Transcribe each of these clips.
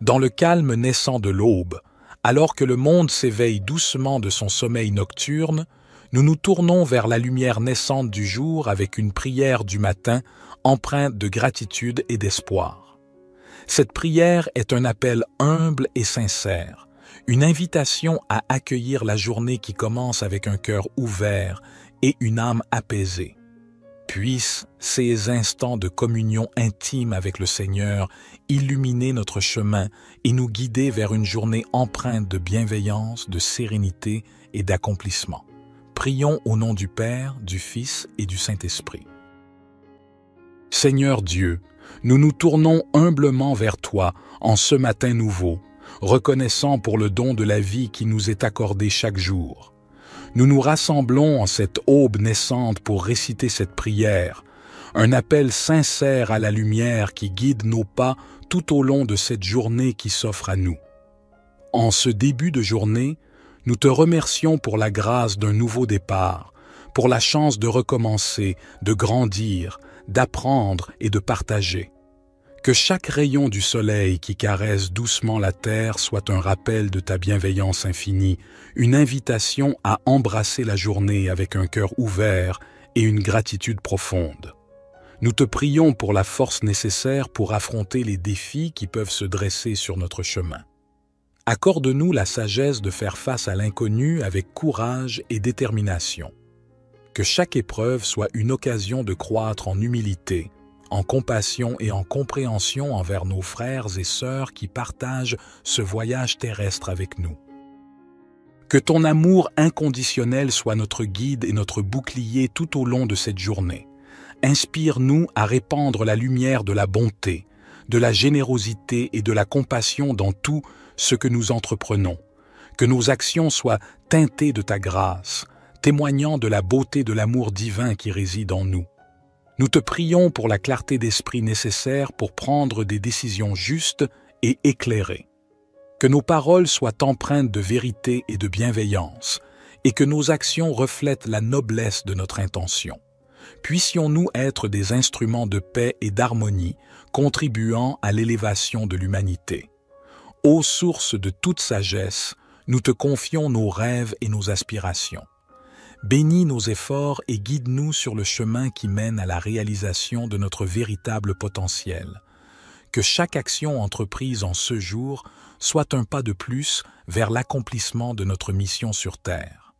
Dans le calme naissant de l'aube, alors que le monde s'éveille doucement de son sommeil nocturne, nous nous tournons vers la lumière naissante du jour avec une prière du matin empreinte de gratitude et d'espoir. Cette prière est un appel humble et sincère, une invitation à accueillir la journée qui commence avec un cœur ouvert et une âme apaisée. Puissent ces instants de communion intime avec le Seigneur illuminer notre chemin et nous guider vers une journée empreinte de bienveillance, de sérénité et d'accomplissement. Prions au nom du Père, du Fils et du Saint-Esprit. Seigneur Dieu, nous nous tournons humblement vers toi en ce matin nouveau, reconnaissant pour le don de la vie qui nous est accordé chaque jour. Nous nous rassemblons en cette aube naissante pour réciter cette prière, un appel sincère à la lumière qui guide nos pas tout au long de cette journée qui s'offre à nous. En ce début de journée, nous te remercions pour la grâce d'un nouveau départ, pour la chance de recommencer, de grandir, d'apprendre et de partager. Que chaque rayon du soleil qui caresse doucement la terre soit un rappel de ta bienveillance infinie, une invitation à embrasser la journée avec un cœur ouvert et une gratitude profonde. Nous te prions pour la force nécessaire pour affronter les défis qui peuvent se dresser sur notre chemin. Accorde-nous la sagesse de faire face à l'inconnu avec courage et détermination. Que chaque épreuve soit une occasion de croître en humilité, en compassion et en compréhension envers nos frères et sœurs qui partagent ce voyage terrestre avec nous. Que ton amour inconditionnel soit notre guide et notre bouclier tout au long de cette journée. Inspire-nous à répandre la lumière de la bonté, de la générosité et de la compassion dans tout ce que nous entreprenons. Que nos actions soient teintées de ta grâce, témoignant de la beauté de l'amour divin qui réside en nous. Nous te prions pour la clarté d'esprit nécessaire pour prendre des décisions justes et éclairées. Que nos paroles soient empreintes de vérité et de bienveillance, et que nos actions reflètent la noblesse de notre intention. Puissions-nous être des instruments de paix et d'harmonie, contribuant à l'élévation de l'humanité. Ô source de toute sagesse, nous te confions nos rêves et nos aspirations. Bénis nos efforts et guide-nous sur le chemin qui mène à la réalisation de notre véritable potentiel. Que chaque action entreprise en ce jour soit un pas de plus vers l'accomplissement de notre mission sur Terre.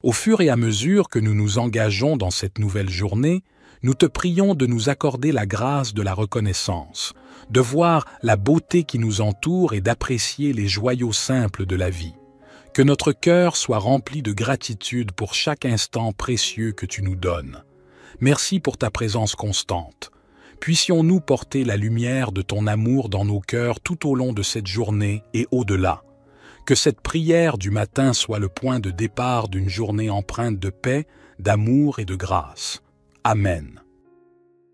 Au fur et à mesure que nous nous engageons dans cette nouvelle journée, nous te prions de nous accorder la grâce de la reconnaissance, de voir la beauté qui nous entoure et d'apprécier les joyaux simples de la vie. Que notre cœur soit rempli de gratitude pour chaque instant précieux que tu nous donnes. Merci pour ta présence constante. Puissions-nous porter la lumière de ton amour dans nos cœurs tout au long de cette journée et au-delà. Que cette prière du matin soit le point de départ d'une journée empreinte de paix, d'amour et de grâce. Amen.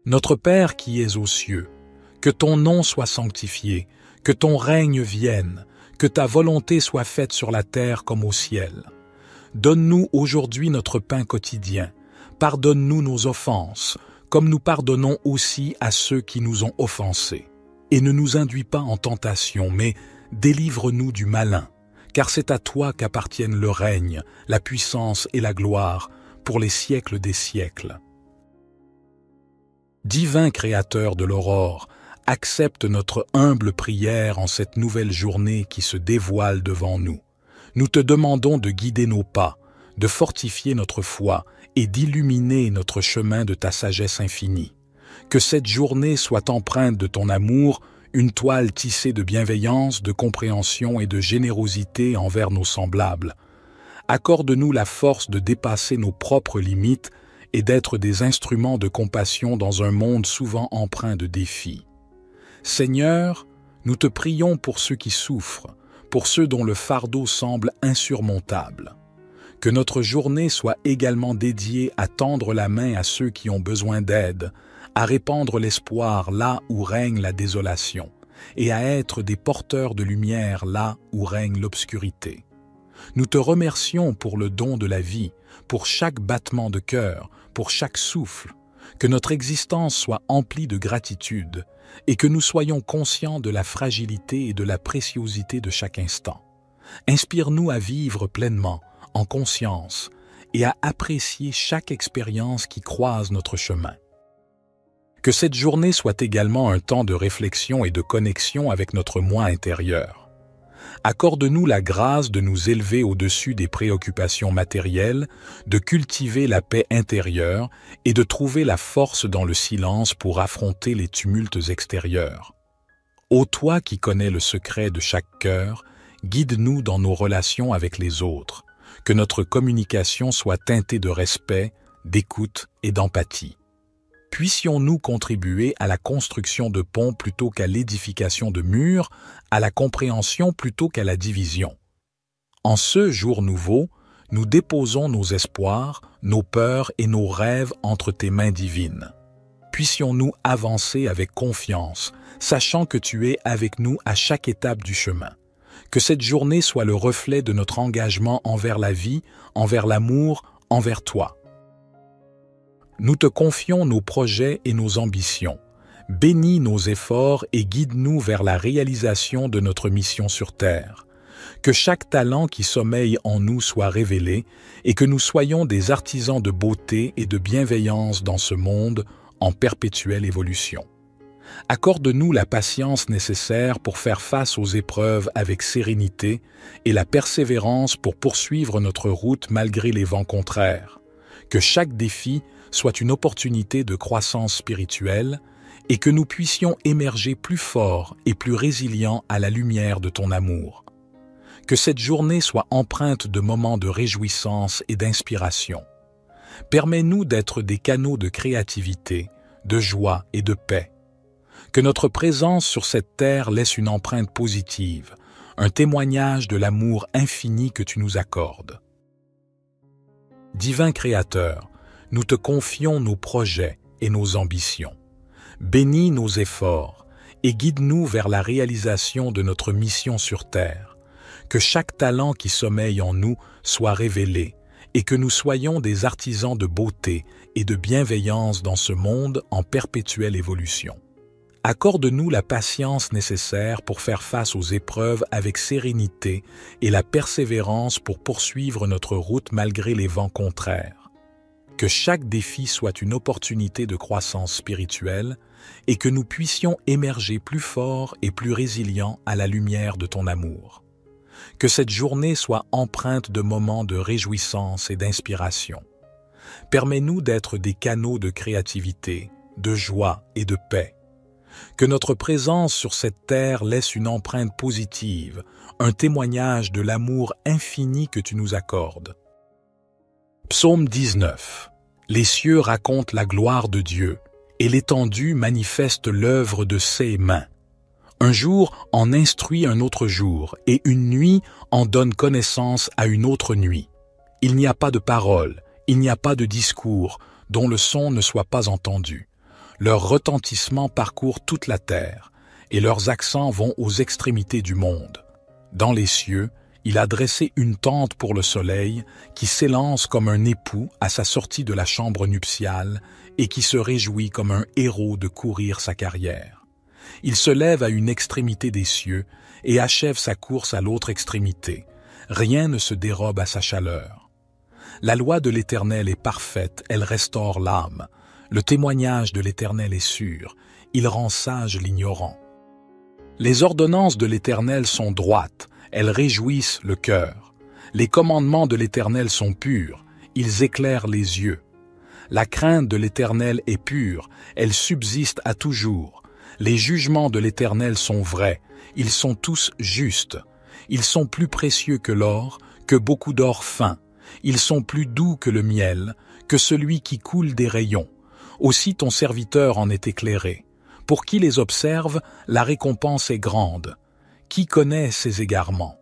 Notre Père qui es aux cieux, que ton nom soit sanctifié, que ton règne vienne, que ta volonté soit faite sur la terre comme au ciel. Donne-nous aujourd'hui notre pain quotidien. Pardonne-nous nos offenses, comme nous pardonnons aussi à ceux qui nous ont offensés. Et ne nous induis pas en tentation, mais délivre-nous du malin, car c'est à toi qu'appartiennent le règne, la puissance et la gloire, pour les siècles des siècles. Divin Créateur de l'aurore, accepte notre humble prière en cette nouvelle journée qui se dévoile devant nous. Nous te demandons de guider nos pas, de fortifier notre foi et d'illuminer notre chemin de ta sagesse infinie. Que cette journée soit empreinte de ton amour, une toile tissée de bienveillance, de compréhension et de générosité envers nos semblables. Accorde-nous la force de dépasser nos propres limites et d'être des instruments de compassion dans un monde souvent empreint de défis. Seigneur, nous te prions pour ceux qui souffrent, pour ceux dont le fardeau semble insurmontable. Que notre journée soit également dédiée à tendre la main à ceux qui ont besoin d'aide, à répandre l'espoir là où règne la désolation, et à être des porteurs de lumière là où règne l'obscurité. Nous te remercions pour le don de la vie, pour chaque battement de cœur, pour chaque souffle. que notre existence soit emplie de gratitude et que nous soyons conscients de la fragilité et de la préciosité de chaque instant. Inspire-nous à vivre pleinement, en conscience, et à apprécier chaque expérience qui croise notre chemin. Que cette journée soit également un temps de réflexion et de connexion avec notre moi intérieur. Accorde-nous la grâce de nous élever au-dessus des préoccupations matérielles, de cultiver la paix intérieure et de trouver la force dans le silence pour affronter les tumultes extérieurs. Ô toi qui connais le secret de chaque cœur, guide-nous dans nos relations avec les autres, que notre communication soit teintée de respect, d'écoute et d'empathie. Puissions-nous contribuer à la construction de ponts plutôt qu'à l'édification de murs, à la compréhension plutôt qu'à la division. En ce jour nouveau, nous déposons nos espoirs, nos peurs et nos rêves entre tes mains divines. Puissions-nous avancer avec confiance, sachant que tu es avec nous à chaque étape du chemin. Que cette journée soit le reflet de notre engagement envers la vie, envers l'amour, envers toi. Nous te confions nos projets et nos ambitions. Bénis nos efforts et guide-nous vers la réalisation de notre mission sur Terre. Que chaque talent qui sommeille en nous soit révélé et que nous soyons des artisans de beauté et de bienveillance dans ce monde en perpétuelle évolution. Accorde-nous la patience nécessaire pour faire face aux épreuves avec sérénité et la persévérance pour poursuivre notre route malgré les vents contraires. Que chaque défi soit une opportunité de croissance spirituelle et que nous puissions émerger plus forts et plus résilients à la lumière de ton amour. Que cette journée soit empreinte de moments de réjouissance et d'inspiration. Permets-nous d'être des canaux de créativité, de joie et de paix. Que notre présence sur cette terre laisse une empreinte positive, un témoignage de l'amour infini que tu nous accordes. Divin Créateur, nous te confions nos projets et nos ambitions. Bénis nos efforts et guide-nous vers la réalisation de notre mission sur Terre. Que chaque talent qui sommeille en nous soit révélé et que nous soyons des artisans de beauté et de bienveillance dans ce monde en perpétuelle évolution. Accorde-nous la patience nécessaire pour faire face aux épreuves avec sérénité et la persévérance pour poursuivre notre route malgré les vents contraires. Que chaque défi soit une opportunité de croissance spirituelle et que nous puissions émerger plus forts et plus résilients à la lumière de ton amour. Que cette journée soit empreinte de moments de réjouissance et d'inspiration. Permets-nous d'être des canaux de créativité, de joie et de paix. Que notre présence sur cette terre laisse une empreinte positive, un témoignage de l'amour infini que tu nous accordes. Psaume 19. Les cieux racontent la gloire de Dieu, et l'étendue manifeste l'œuvre de ses mains. Un jour en instruit un autre jour, et une nuit en donne connaissance à une autre nuit. Il n'y a pas de parole, il n'y a pas de discours, dont le son ne soit pas entendu. Leur retentissement parcourt toute la terre, et leurs accents vont aux extrémités du monde. Dans les cieux, il a dressé une tente pour le soleil qui s'élance comme un époux à sa sortie de la chambre nuptiale et qui se réjouit comme un héros de courir sa carrière. Il se lève à une extrémité des cieux et achève sa course à l'autre extrémité. Rien ne se dérobe à sa chaleur. La loi de l'Éternel est parfaite, elle restaure l'âme. Le témoignage de l'Éternel est sûr, il rend sage l'ignorant. Les ordonnances de l'Éternel sont droites, elles réjouissent le cœur. Les commandements de l'Éternel sont purs, ils éclairent les yeux. La crainte de l'Éternel est pure, elle subsiste à toujours. Les jugements de l'Éternel sont vrais, ils sont tous justes. Ils sont plus précieux que l'or, que beaucoup d'or fin. Ils sont plus doux que le miel, que celui qui coule des rayons. Aussi ton serviteur en est éclairé. Pour qui les observe, la récompense est grande. Qui connaît ses égarements?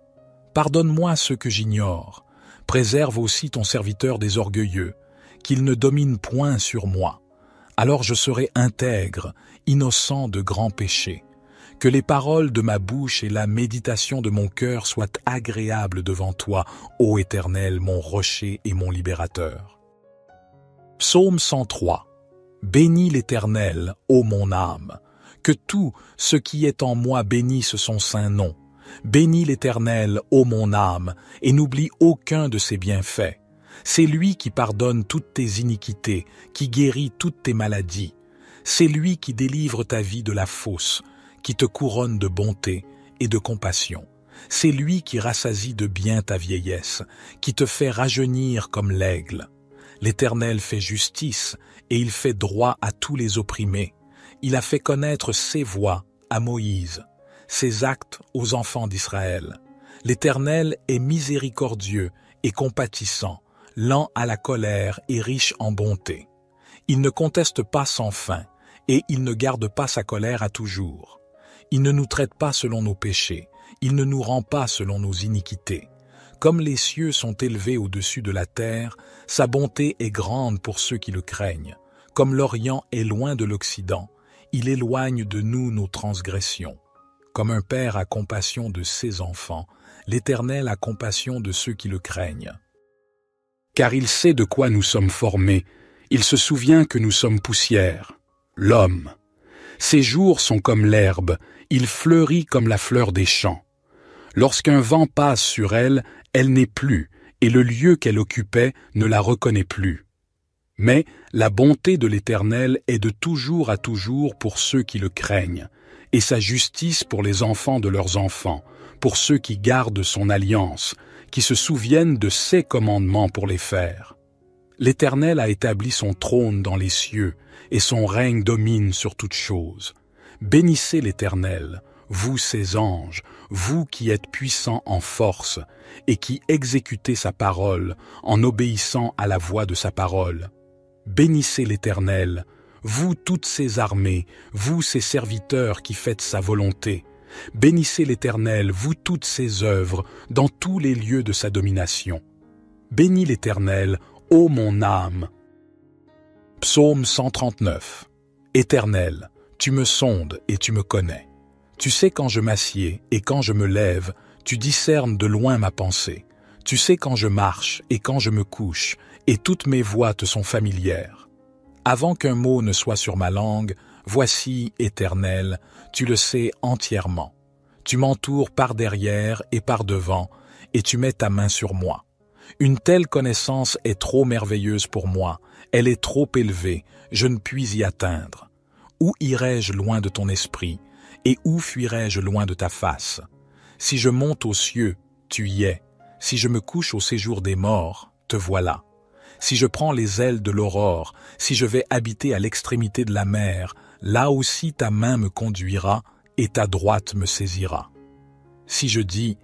Pardonne-moi ceux que j'ignore. Préserve aussi ton serviteur des orgueilleux, qu'il ne domine point sur moi. Alors je serai intègre, innocent de grands péchés. Que les paroles de ma bouche et la méditation de mon cœur soient agréables devant toi, ô Éternel, mon rocher et mon libérateur. Psaume 103. Bénis l'Éternel, ô mon âme. Que tout ce qui est en moi bénisse son saint nom. Bénis l'Éternel, ô mon âme, et n'oublie aucun de ses bienfaits. C'est lui qui pardonne toutes tes iniquités, qui guérit toutes tes maladies. C'est lui qui délivre ta vie de la fosse, qui te couronne de bonté et de compassion. C'est lui qui rassasie de bien ta vieillesse, qui te fait rajeunir comme l'aigle. L'Éternel fait justice et il fait droit à tous les opprimés. Il a fait connaître ses voies à Moïse, ses actes aux enfants d'Israël. L'Éternel est miséricordieux et compatissant, lent à la colère et riche en bonté. Il ne conteste pas sans fin, et il ne garde pas sa colère à toujours. Il ne nous traite pas selon nos péchés, il ne nous rend pas selon nos iniquités. Comme les cieux sont élevés au-dessus de la terre, sa bonté est grande pour ceux qui le craignent. Comme l'Orient est loin de l'Occident, il éloigne de nous nos transgressions. Comme un père a compassion de ses enfants, l'Éternel a compassion de ceux qui le craignent. Car il sait de quoi nous sommes formés, il se souvient que nous sommes poussière. L'homme. Ses jours sont comme l'herbe, il fleurit comme la fleur des champs. Lorsqu'un vent passe sur elle, elle n'est plus, et le lieu qu'elle occupait ne la reconnaît plus. Mais la bonté de l'Éternel est de toujours à toujours pour ceux qui le craignent, et sa justice pour les enfants de leurs enfants, pour ceux qui gardent son alliance, qui se souviennent de ses commandements pour les faire. L'Éternel a établi son trône dans les cieux, et son règne domine sur toutes choses. Bénissez l'Éternel, vous ses anges, vous qui êtes puissants en force, et qui exécutez sa parole en obéissant à la voix de sa parole. Bénissez l'Éternel, vous toutes ses armées, vous ses serviteurs qui faites sa volonté. Bénissez l'Éternel, vous toutes ses œuvres, dans tous les lieux de sa domination. Bénis l'Éternel, ô mon âme. Psaume 139. Éternel, tu me sondes et tu me connais. Tu sais quand je m'assieds et quand je me lève, tu discernes de loin ma pensée. Tu sais quand je marche et quand je me couche, et toutes mes voies te sont familières. Avant qu'un mot ne soit sur ma langue, voici, Éternel, tu le sais entièrement. Tu m'entoures par derrière et par devant, et tu mets ta main sur moi. Une telle connaissance est trop merveilleuse pour moi, elle est trop élevée, je ne puis y atteindre. Où irai-je loin de ton esprit, et où fuirai-je loin de ta face? Si je monte aux cieux, tu y es. Si je me couche au séjour des morts, te voilà. Si je prends les ailes de l'aurore, si je vais habiter à l'extrémité de la mer, là aussi ta main me conduira et ta droite me saisira. Si je dis,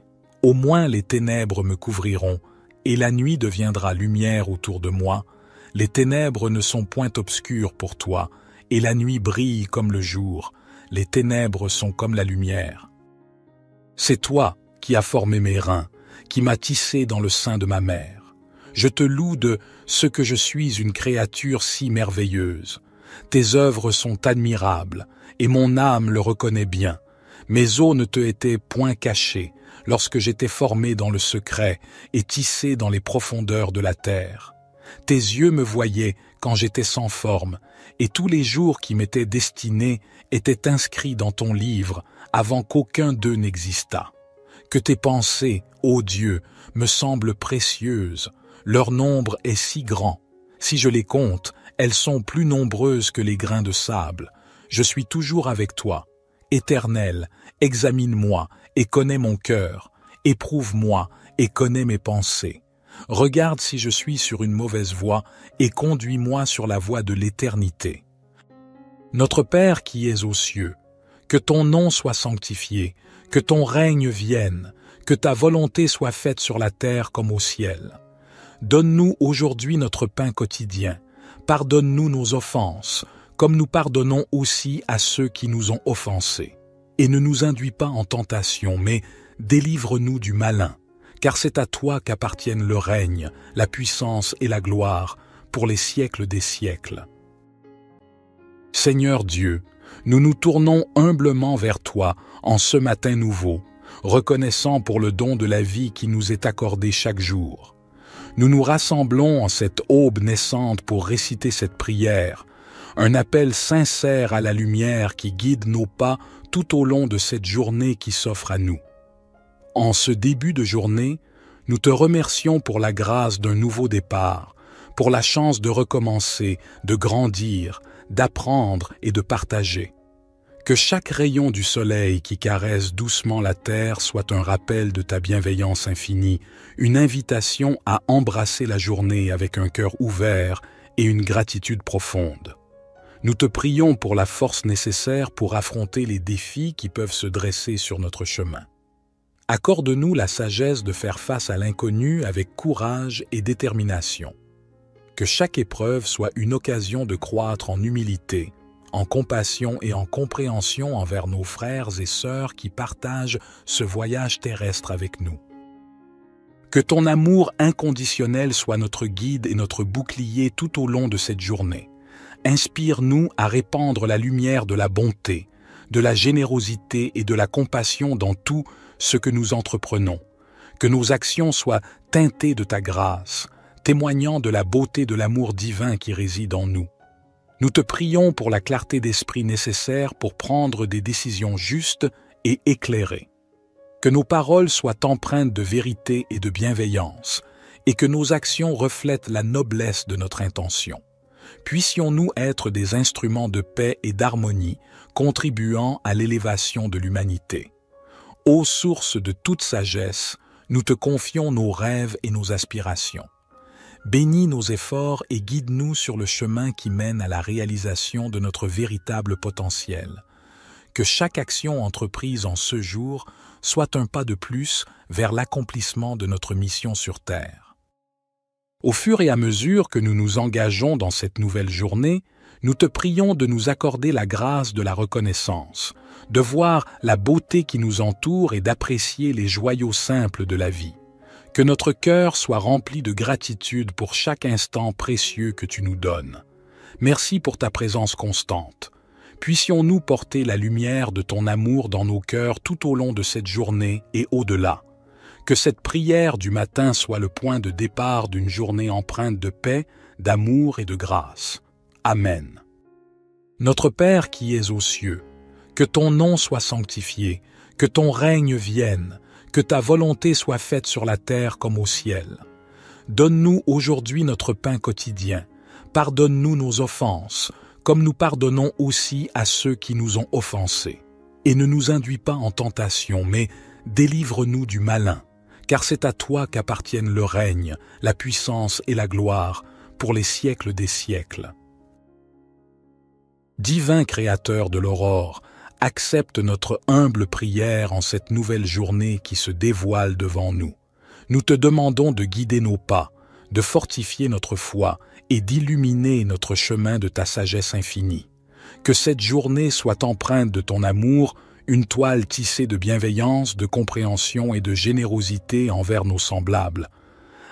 au moins les ténèbres me couvriront, et la nuit deviendra lumière autour de moi, les ténèbres ne sont point obscures pour toi, et la nuit brille comme le jour, les ténèbres sont comme la lumière. C'est toi qui as formé mes reins, qui m'as tissé dans le sein de ma mère. Je te loue de ce que je suis une créature si merveilleuse. Tes œuvres sont admirables, et mon âme le reconnaît bien. Mes os ne te étaient point cachés, lorsque j'étais formé dans le secret et tissé dans les profondeurs de la terre. Tes yeux me voyaient quand j'étais sans forme, et tous les jours qui m'étaient destinés étaient inscrits dans ton livre avant qu'aucun d'eux n'existât. Que tes pensées, ô Dieu, me semblent précieuses, leur nombre est si grand. Si je les compte, elles sont plus nombreuses que les grains de sable. Je suis toujours avec toi. Éternel, examine-moi et connais mon cœur. Éprouve-moi et connais mes pensées. Regarde si je suis sur une mauvaise voie et conduis-moi sur la voie de l'éternité. Notre Père qui es aux cieux, que ton nom soit sanctifié, que ton règne vienne, que ta volonté soit faite sur la terre comme au ciel. Donne-nous aujourd'hui notre pain quotidien. Pardonne-nous nos offenses, comme nous pardonnons aussi à ceux qui nous ont offensés. Et ne nous induis pas en tentation, mais délivre-nous du malin, car c'est à toi qu'appartiennent le règne, la puissance et la gloire, pour les siècles des siècles. Seigneur Dieu, nous nous tournons humblement vers toi en ce matin nouveau, reconnaissant pour le don de la vie qui nous est accordé chaque jour. Nous nous rassemblons en cette aube naissante pour réciter cette prière, un appel sincère à la lumière qui guide nos pas tout au long de cette journée qui s'offre à nous. En ce début de journée, nous te remercions pour la grâce d'un nouveau départ, pour la chance de recommencer, de grandir, d'apprendre et de partager. Que chaque rayon du soleil qui caresse doucement la terre soit un rappel de ta bienveillance infinie, une invitation à embrasser la journée avec un cœur ouvert et une gratitude profonde. Nous te prions pour la force nécessaire pour affronter les défis qui peuvent se dresser sur notre chemin. Accorde-nous la sagesse de faire face à l'inconnu avec courage et détermination. Que chaque épreuve soit une occasion de croître en humilité, en compassion et en compréhension envers nos frères et sœurs qui partagent ce voyage terrestre avec nous. Que ton amour inconditionnel soit notre guide et notre bouclier tout au long de cette journée. Inspire-nous à répandre la lumière de la bonté, de la générosité et de la compassion dans tout ce que nous entreprenons. Que nos actions soient teintées de ta grâce, témoignant de la beauté de l'amour divin qui réside en nous. Nous te prions pour la clarté d'esprit nécessaire pour prendre des décisions justes et éclairées. Que nos paroles soient empreintes de vérité et de bienveillance, et que nos actions reflètent la noblesse de notre intention. Puissions-nous être des instruments de paix et d'harmonie, contribuant à l'élévation de l'humanité. Ô source de toute sagesse, nous te confions nos rêves et nos aspirations. Bénis nos efforts et guide-nous sur le chemin qui mène à la réalisation de notre véritable potentiel. Que chaque action entreprise en ce jour soit un pas de plus vers l'accomplissement de notre mission sur Terre. Au fur et à mesure que nous nous engageons dans cette nouvelle journée, nous te prions de nous accorder la grâce de la reconnaissance, de voir la beauté qui nous entoure et d'apprécier les joyaux simples de la vie. Que notre cœur soit rempli de gratitude pour chaque instant précieux que tu nous donnes. Merci pour ta présence constante. Puissions-nous porter la lumière de ton amour dans nos cœurs tout au long de cette journée et au-delà. Que cette prière du matin soit le point de départ d'une journée empreinte de paix, d'amour et de grâce. Amen. Notre Père qui es aux cieux, que ton nom soit sanctifié, que ton règne vienne, que ta volonté soit faite sur la terre comme au ciel. Donne-nous aujourd'hui notre pain quotidien. Pardonne-nous nos offenses, comme nous pardonnons aussi à ceux qui nous ont offensés. Et ne nous induis pas en tentation, mais délivre-nous du malin, car c'est à toi qu'appartiennent le règne, la puissance et la gloire, pour les siècles des siècles. Divin Créateur de l'aurore, accepte notre humble prière en cette nouvelle journée qui se dévoile devant nous. Nous te demandons de guider nos pas, de fortifier notre foi et d'illuminer notre chemin de ta sagesse infinie. Que cette journée soit empreinte de ton amour, une toile tissée de bienveillance, de compréhension et de générosité envers nos semblables.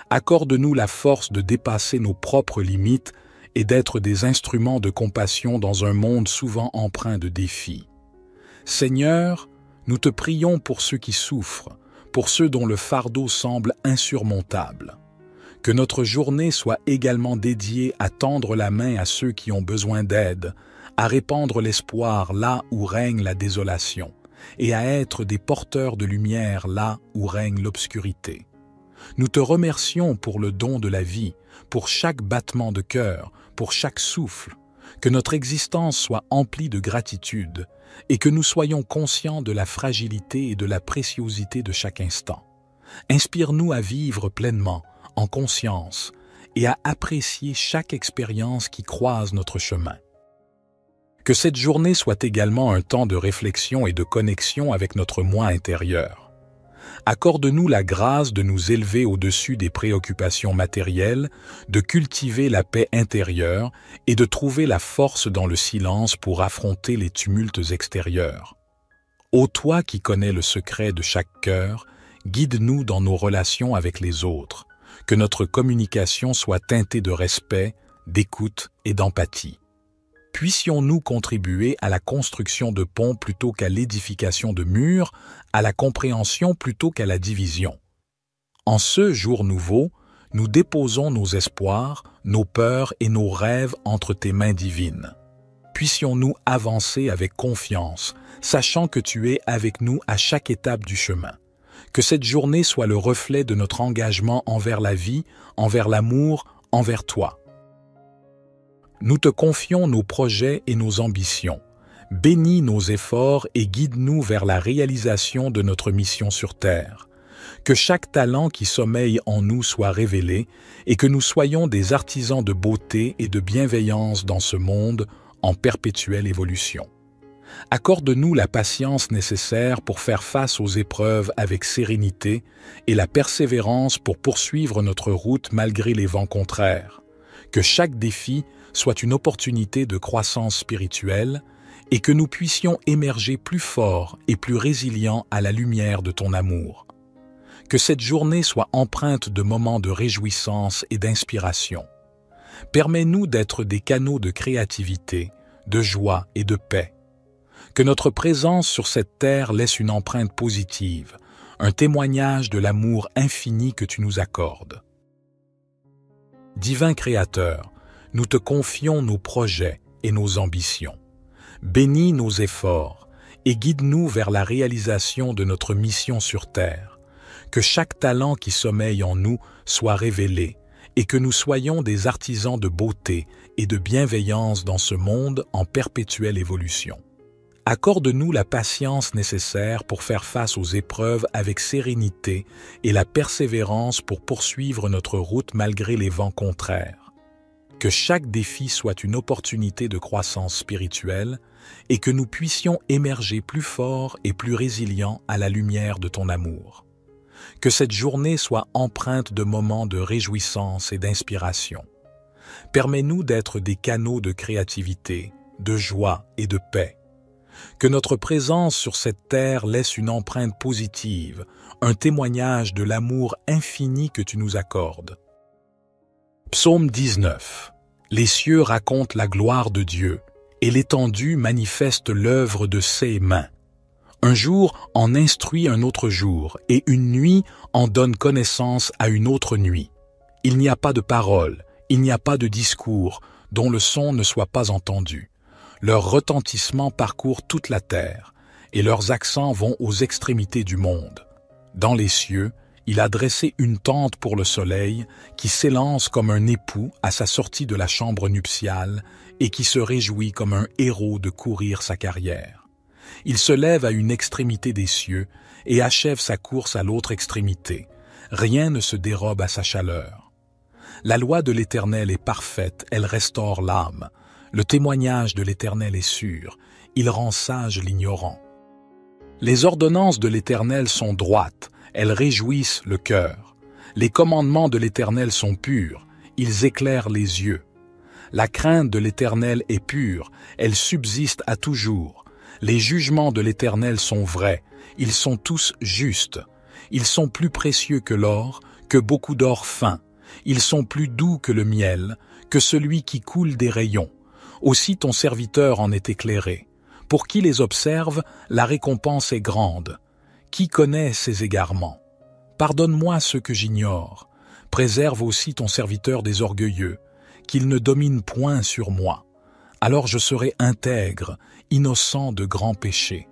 Accorde-nous la force de dépasser nos propres limites et d'être des instruments de compassion dans un monde souvent empreint de défis. Seigneur, nous te prions pour ceux qui souffrent, pour ceux dont le fardeau semble insurmontable. Que notre journée soit également dédiée à tendre la main à ceux qui ont besoin d'aide, à répandre l'espoir là où règne la désolation, et à être des porteurs de lumière là où règne l'obscurité. Nous te remercions pour le don de la vie, pour chaque battement de cœur, pour chaque souffle, que notre existence soit emplie de gratitude, et que nous soyons conscients de la fragilité et de la préciosité de chaque instant. Inspire-nous à vivre pleinement, en conscience, et à apprécier chaque expérience qui croise notre chemin. Que cette journée soit également un temps de réflexion et de connexion avec notre moi intérieur. Accorde-nous la grâce de nous élever au-dessus des préoccupations matérielles, de cultiver la paix intérieure et de trouver la force dans le silence pour affronter les tumultes extérieurs. Ô toi qui connais le secret de chaque cœur, guide-nous dans nos relations avec les autres, que notre communication soit teintée de respect, d'écoute et d'empathie. Puissions-nous contribuer à la construction de ponts plutôt qu'à l'édification de murs, à la compréhension plutôt qu'à la division. En ce jour nouveau, nous déposons nos espoirs, nos peurs et nos rêves entre tes mains divines. puissions-nous avancer avec confiance, sachant que tu es avec nous à chaque étape du chemin. Que cette journée soit le reflet de notre engagement envers la vie, envers l'amour, envers toi. Nous te confions nos projets et nos ambitions. Bénis nos efforts et guide-nous vers la réalisation de notre mission sur Terre. Que chaque talent qui sommeille en nous soit révélé et que nous soyons des artisans de beauté et de bienveillance dans ce monde en perpétuelle évolution. Accorde-nous la patience nécessaire pour faire face aux épreuves avec sérénité et la persévérance pour poursuivre notre route malgré les vents contraires. Que chaque défi soit une opportunité de croissance spirituelle et que nous puissions émerger plus forts et plus résilients à la lumière de ton amour. Que cette journée soit empreinte de moments de réjouissance et d'inspiration. Permets-nous d'être des canaux de créativité, de joie et de paix. Que notre présence sur cette terre laisse une empreinte positive, un témoignage de l'amour infini que tu nous accordes. Divin Créateur, nous te confions nos projets et nos ambitions. Bénis nos efforts et guide-nous vers la réalisation de notre mission sur Terre. Que chaque talent qui sommeille en nous soit révélé et que nous soyons des artisans de beauté et de bienveillance dans ce monde en perpétuelle évolution. Accorde-nous la patience nécessaire pour faire face aux épreuves avec sérénité et la persévérance pour poursuivre notre route malgré les vents contraires. Que chaque défi soit une opportunité de croissance spirituelle et que nous puissions émerger plus forts et plus résilients à la lumière de ton amour. Que cette journée soit empreinte de moments de réjouissance et d'inspiration. Permets-nous d'être des canaux de créativité, de joie et de paix. Que notre présence sur cette terre laisse une empreinte positive, un témoignage de l'amour infini que tu nous accordes. Psaume 19. Les cieux racontent la gloire de Dieu, et l'étendue manifeste l'œuvre de ses mains. Un jour en instruit un autre jour, et une nuit en donne connaissance à une autre nuit. Il n'y a pas de parole, il n'y a pas de discours, dont le son ne soit pas entendu. Leur retentissement parcourt toute la terre, et leurs accents vont aux extrémités du monde. Dans les cieux, il a dressé une tente pour le soleil, qui s'élance comme un époux à sa sortie de la chambre nuptiale, et qui se réjouit comme un héros de courir sa carrière. Il se lève à une extrémité des cieux, et achève sa course à l'autre extrémité. Rien ne se dérobe à sa chaleur. La loi de l'Éternel est parfaite, elle restaure l'âme. Le témoignage de l'Éternel est sûr, il rend sage l'ignorant. Les ordonnances de l'Éternel sont droites, elles réjouissent le cœur. Les commandements de l'Éternel sont purs, ils éclairent les yeux. La crainte de l'Éternel est pure, elle subsiste à toujours. Les jugements de l'Éternel sont vrais, ils sont tous justes. Ils sont plus précieux que l'or, que beaucoup d'or fin. Ils sont plus doux que le miel, que celui qui coule des rayons. Aussi ton serviteur en est éclairé. Pour qui les observe, la récompense est grande. Qui connaît ses égarements? Pardonne-moi ceux que j'ignore. Préserve aussi ton serviteur des orgueilleux, qu'il ne domine point sur moi. Alors je serai intègre, innocent de grands péchés.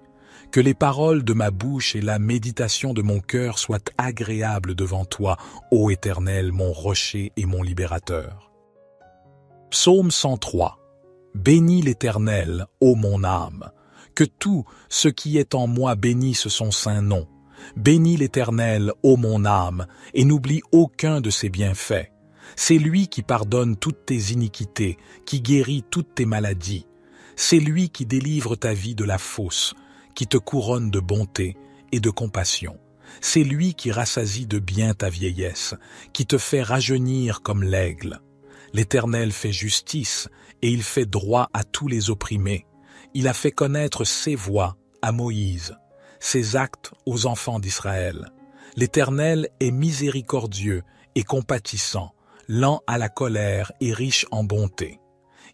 Que les paroles de ma bouche et la méditation de mon cœur soient agréables devant toi, ô Éternel, mon rocher et mon libérateur. Psaume 103. Bénis l'Éternel, ô mon âme. Que tout ce qui est en moi bénisse son saint nom. Bénis l'Éternel, ô mon âme, et n'oublie aucun de ses bienfaits. C'est lui qui pardonne toutes tes iniquités, qui guérit toutes tes maladies. C'est lui qui délivre ta vie de la fosse, qui te couronne de bonté et de compassion. C'est lui qui rassasie de bien ta vieillesse, qui te fait rajeunir comme l'aigle. L'Éternel fait justice et il fait droit à tous les opprimés. Il a fait connaître ses voies à Moïse, ses actes aux enfants d'Israël. L'Éternel est miséricordieux et compatissant, lent à la colère et riche en bonté.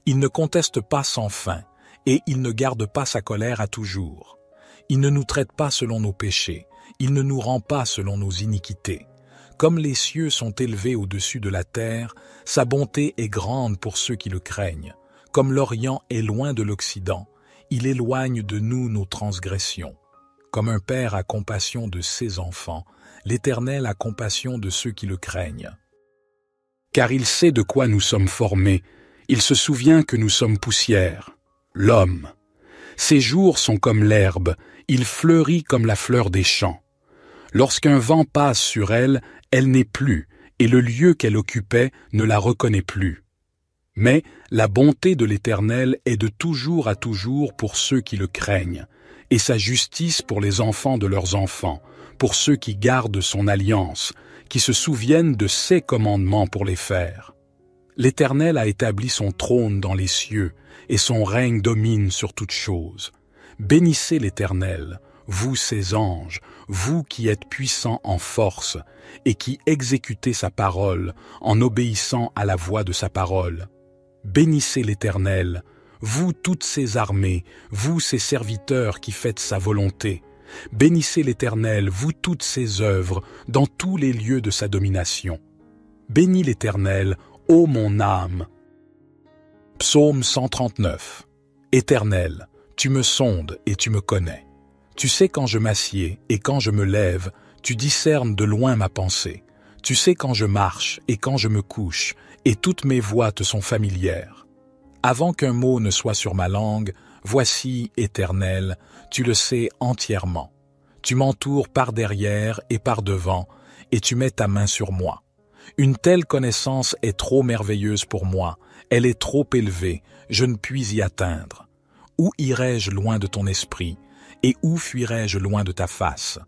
Il ne conteste pas sans fin, et il ne garde pas sa colère à toujours. Il ne nous traite pas selon nos péchés, il ne nous rend pas selon nos iniquités. Comme les cieux sont élevés au-dessus de la terre, sa bonté est grande pour ceux qui le craignent. Comme l'Orient est loin de l'Occident, il éloigne de nous nos transgressions. Comme un père a compassion de ses enfants, l'Éternel a compassion de ceux qui le craignent. Car il sait de quoi nous sommes formés, il se souvient que nous sommes poussière, l'homme. Ses jours sont comme l'herbe, il fleurit comme la fleur des champs. Lorsqu'un vent passe sur elle, elle n'est plus, et le lieu qu'elle occupait ne la reconnaît plus. Mais la bonté de l'Éternel est de toujours à toujours pour ceux qui le craignent, et sa justice pour les enfants de leurs enfants, pour ceux qui gardent son alliance, qui se souviennent de ses commandements pour les faire. L'Éternel a établi son trône dans les cieux, et son règne domine sur toutes choses. Bénissez l'Éternel, vous ses anges, vous qui êtes puissants en force, et qui exécutez sa parole en obéissant à la voix de sa parole. Bénissez l'Éternel, vous toutes ses armées, vous ses serviteurs qui faites sa volonté. Bénissez l'Éternel, vous toutes ses œuvres, dans tous les lieux de sa domination. Bénis l'Éternel, ô mon âme. Psaume 139. Éternel, tu me sondes et tu me connais. Tu sais quand je m'assieds et quand je me lève, tu discernes de loin ma pensée. Tu sais quand je marche et quand je me couche, et toutes mes voies te sont familières. Avant qu'un mot ne soit sur ma langue, voici, Éternel, tu le sais entièrement. Tu m'entoures par derrière et par devant, et tu mets ta main sur moi. Une telle connaissance est trop merveilleuse pour moi, elle est trop élevée, je ne puis y atteindre. Où irai-je loin de ton esprit, et où fuirai-je loin de ta face?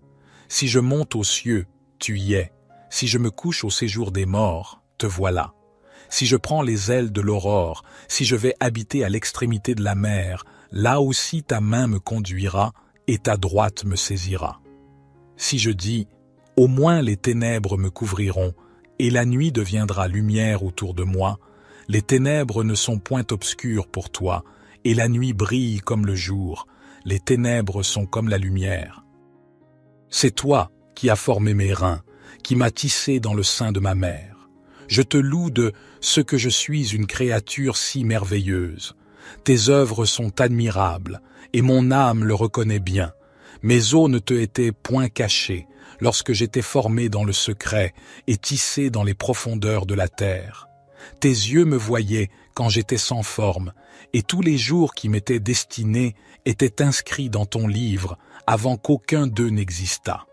Si je monte aux cieux, tu y es. Si je me couche au séjour des morts, te voilà. Si je prends les ailes de l'aurore, si je vais habiter à l'extrémité de la mer, là aussi ta main me conduira et ta droite me saisira. Si je dis, au moins les ténèbres me couvriront, et la nuit deviendra lumière autour de moi, les ténèbres ne sont point obscures pour toi, et la nuit brille comme le jour, les ténèbres sont comme la lumière. C'est toi qui as formé mes reins, qui m'as tissé dans le sein de ma mère. Je te loue de ce que je suis une créature si merveilleuse. Tes œuvres sont admirables, et mon âme le reconnaît bien. Mes os ne te étaient point cachés, lorsque j'étais formé dans le secret et tissé dans les profondeurs de la terre. Tes yeux me voyaient quand j'étais sans forme, et tous les jours qui m'étaient destinés étaient inscrits dans ton livre avant qu'aucun d'eux n'existât.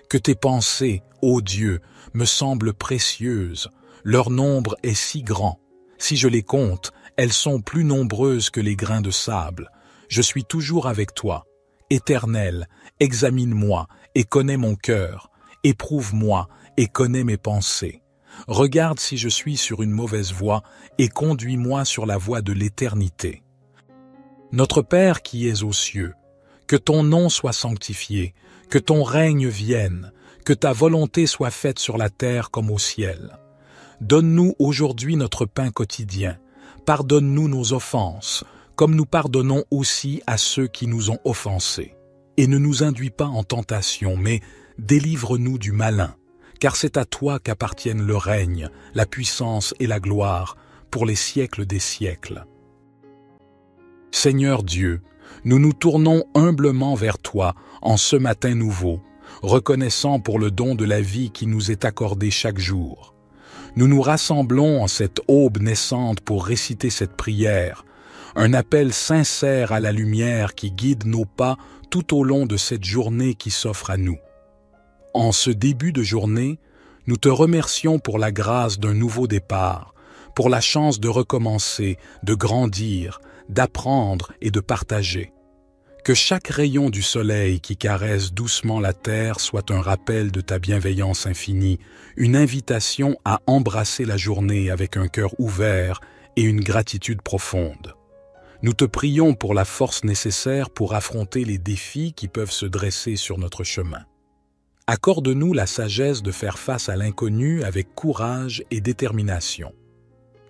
Que tes pensées, ô Dieu, me semblent précieuses, leur nombre est si grand. Si je les compte, elles sont plus nombreuses que les grains de sable. Je suis toujours avec toi. Éternel, examine-moi et connais mon cœur. Éprouve-moi et connais mes pensées. Regarde si je suis sur une mauvaise voie et conduis-moi sur la voie de l'éternité. Notre Père qui es aux cieux, que ton nom soit sanctifié, que ton règne vienne, que ta volonté soit faite sur la terre comme au ciel. Donne-nous aujourd'hui notre pain quotidien. Pardonne-nous nos offenses, comme nous pardonnons aussi à ceux qui nous ont offensés. Et ne nous induis pas en tentation, mais délivre-nous du malin, car c'est à toi qu'appartiennent le règne, la puissance et la gloire, pour les siècles des siècles. Seigneur Dieu, nous nous tournons humblement vers toi en ce matin nouveau, reconnaissant pour le don de la vie qui nous est accordé chaque jour. Nous nous rassemblons en cette aube naissante pour réciter cette prière, un appel sincère à la lumière qui guide nos pas tout au long de cette journée qui s'offre à nous. En ce début de journée, nous te remercions pour la grâce d'un nouveau départ, pour la chance de recommencer, de grandir, d'apprendre et de partager. Que chaque rayon du soleil qui caresse doucement la terre soit un rappel de ta bienveillance infinie, une invitation à embrasser la journée avec un cœur ouvert et une gratitude profonde. Nous te prions pour la force nécessaire pour affronter les défis qui peuvent se dresser sur notre chemin. Accorde-nous la sagesse de faire face à l'inconnu avec courage et détermination.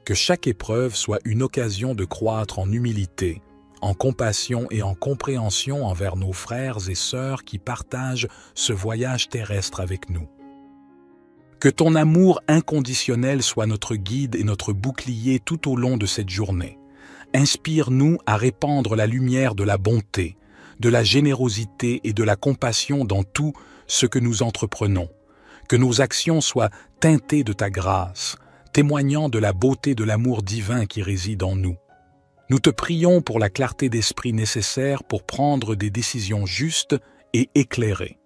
Que chaque épreuve soit une occasion de croître en humilité, en compassion et en compréhension envers nos frères et sœurs qui partagent ce voyage terrestre avec nous. Que ton amour inconditionnel soit notre guide et notre bouclier tout au long de cette journée. Inspire-nous à répandre la lumière de la bonté, de la générosité et de la compassion dans tout ce que nous entreprenons. Que nos actions soient teintées de ta grâce, témoignant de la beauté de l'amour divin qui réside en nous. Nous te prions pour la clarté d'esprit nécessaire pour prendre des décisions justes et éclairées.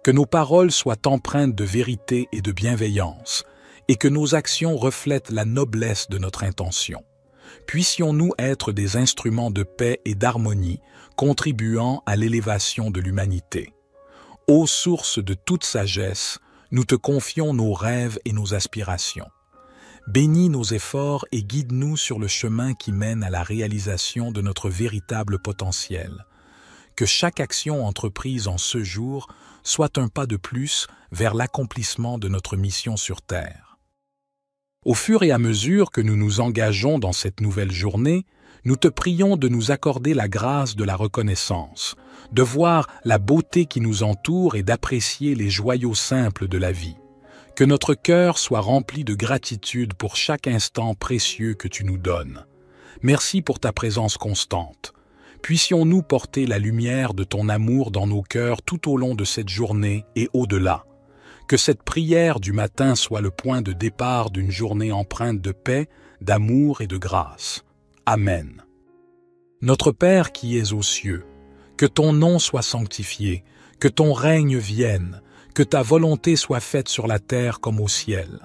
Que nos paroles soient empreintes de vérité et de bienveillance, et que nos actions reflètent la noblesse de notre intention. Puissions-nous être des instruments de paix et d'harmonie, contribuant à l'élévation de l'humanité. Ô source de toute sagesse, nous te confions nos rêves et nos aspirations. Bénis nos efforts et guide-nous sur le chemin qui mène à la réalisation de notre véritable potentiel. Que chaque action entreprise en ce jour soit un pas de plus vers l'accomplissement de notre mission sur Terre. Au fur et à mesure que nous nous engageons dans cette nouvelle journée, nous te prions de nous accorder la grâce de la reconnaissance, de voir la beauté qui nous entoure et d'apprécier les joyaux simples de la vie. Que notre cœur soit rempli de gratitude pour chaque instant précieux que tu nous donnes. Merci pour ta présence constante. Puissions-nous porter la lumière de ton amour dans nos cœurs tout au long de cette journée et au-delà. Que cette prière du matin soit le point de départ d'une journée empreinte de paix, d'amour et de grâce. Amen. Notre Père qui es aux cieux, que ton nom soit sanctifié, que ton règne vienne, que ta volonté soit faite sur la terre comme au ciel.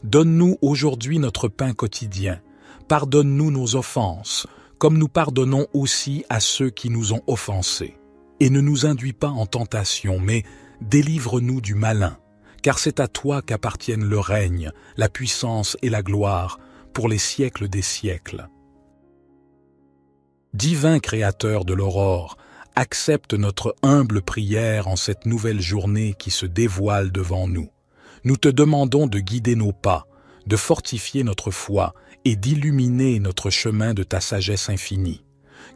Donne-nous aujourd'hui notre pain quotidien. Pardonne-nous nos offenses, comme nous pardonnons aussi à ceux qui nous ont offensés. Et ne nous induis pas en tentation, mais délivre-nous du malin, car c'est à toi qu'appartiennent le règne, la puissance et la gloire, pour les siècles des siècles. Divin Créateur de l'aurore, accepte notre humble prière en cette nouvelle journée qui se dévoile devant nous. Nous te demandons de guider nos pas, de fortifier notre foi et d'illuminer notre chemin de ta sagesse infinie.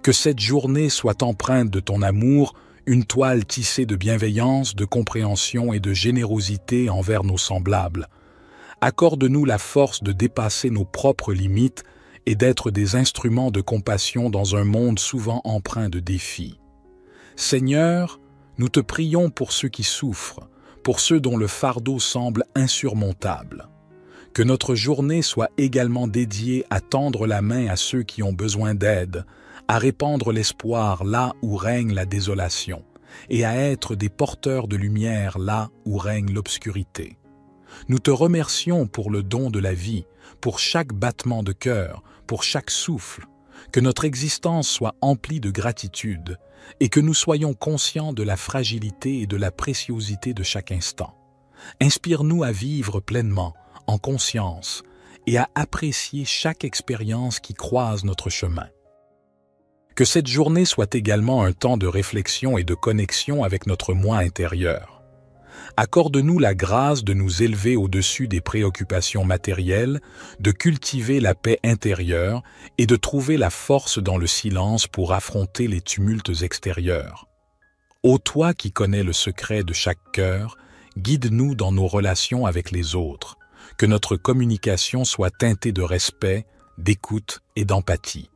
Que cette journée soit empreinte de ton amour, une toile tissée de bienveillance, de compréhension et de générosité envers nos semblables. Accorde-nous la force de dépasser nos propres limites et d'être des instruments de compassion dans un monde souvent empreint de défis. Seigneur, nous te prions pour ceux qui souffrent, pour ceux dont le fardeau semble insurmontable. Que notre journée soit également dédiée à tendre la main à ceux qui ont besoin d'aide, à répandre l'espoir là où règne la désolation, et à être des porteurs de lumière là où règne l'obscurité. Nous te remercions pour le don de la vie, pour chaque battement de cœur, pour chaque souffle, que notre existence soit emplie de gratitude, et que nous soyons conscients de la fragilité et de la préciosité de chaque instant. Inspire-nous à vivre pleinement, en conscience, et à apprécier chaque expérience qui croise notre chemin. Que cette journée soit également un temps de réflexion et de connexion avec notre moi intérieur. Accorde-nous la grâce de nous élever au-dessus des préoccupations matérielles, de cultiver la paix intérieure et de trouver la force dans le silence pour affronter les tumultes extérieurs. Ô toi qui connais le secret de chaque cœur, guide-nous dans nos relations avec les autres, que notre communication soit teintée de respect, d'écoute et d'empathie.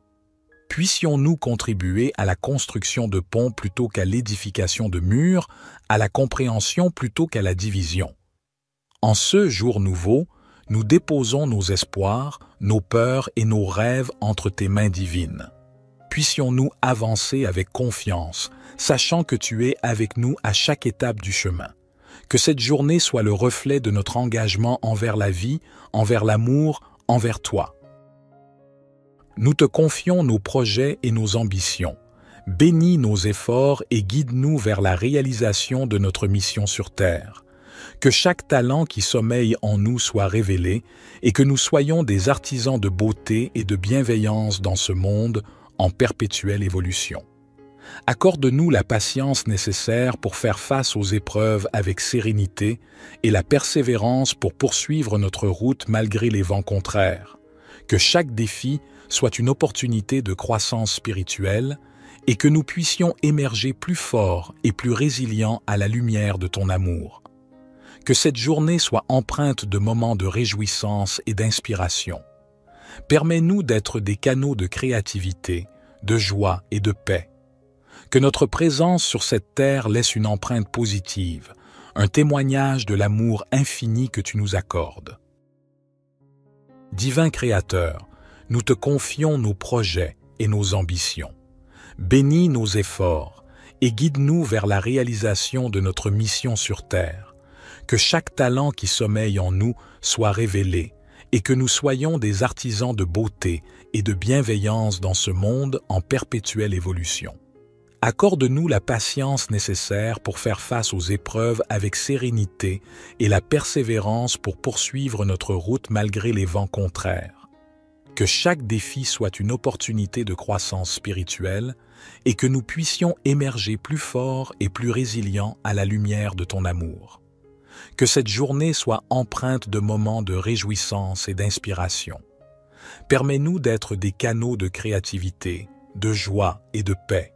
Puissions-nous contribuer à la construction de ponts plutôt qu'à l'édification de murs, à la compréhension plutôt qu'à la division. En ce jour nouveau, nous déposons nos espoirs, nos peurs et nos rêves entre tes mains divines. Puissions-nous avancer avec confiance, sachant que tu es avec nous à chaque étape du chemin. Que cette journée soit le reflet de notre engagement envers la vie, envers l'amour, envers toi. Nous te confions nos projets et nos ambitions. Bénis nos efforts et guide-nous vers la réalisation de notre mission sur Terre. Que chaque talent qui sommeille en nous soit révélé et que nous soyons des artisans de beauté et de bienveillance dans ce monde en perpétuelle évolution. Accorde-nous la patience nécessaire pour faire face aux épreuves avec sérénité et la persévérance pour poursuivre notre route malgré les vents contraires. Que chaque défi soit une opportunité de croissance spirituelle et que nous puissions émerger plus forts et plus résilients à la lumière de ton amour. Que cette journée soit empreinte de moments de réjouissance et d'inspiration. Permets-nous d'être des canaux de créativité, de joie et de paix. Que notre présence sur cette terre laisse une empreinte positive, un témoignage de l'amour infini que tu nous accordes. Divin Créateur, nous te confions nos projets et nos ambitions. Bénis nos efforts et guide-nous vers la réalisation de notre mission sur terre. Que chaque talent qui sommeille en nous soit révélé et que nous soyons des artisans de beauté et de bienveillance dans ce monde en perpétuelle évolution. Accorde-nous la patience nécessaire pour faire face aux épreuves avec sérénité et la persévérance pour poursuivre notre route malgré les vents contraires. Que chaque défi soit une opportunité de croissance spirituelle et que nous puissions émerger plus forts et plus résilients à la lumière de ton amour. Que cette journée soit empreinte de moments de réjouissance et d'inspiration. Permets-nous d'être des canaux de créativité, de joie et de paix.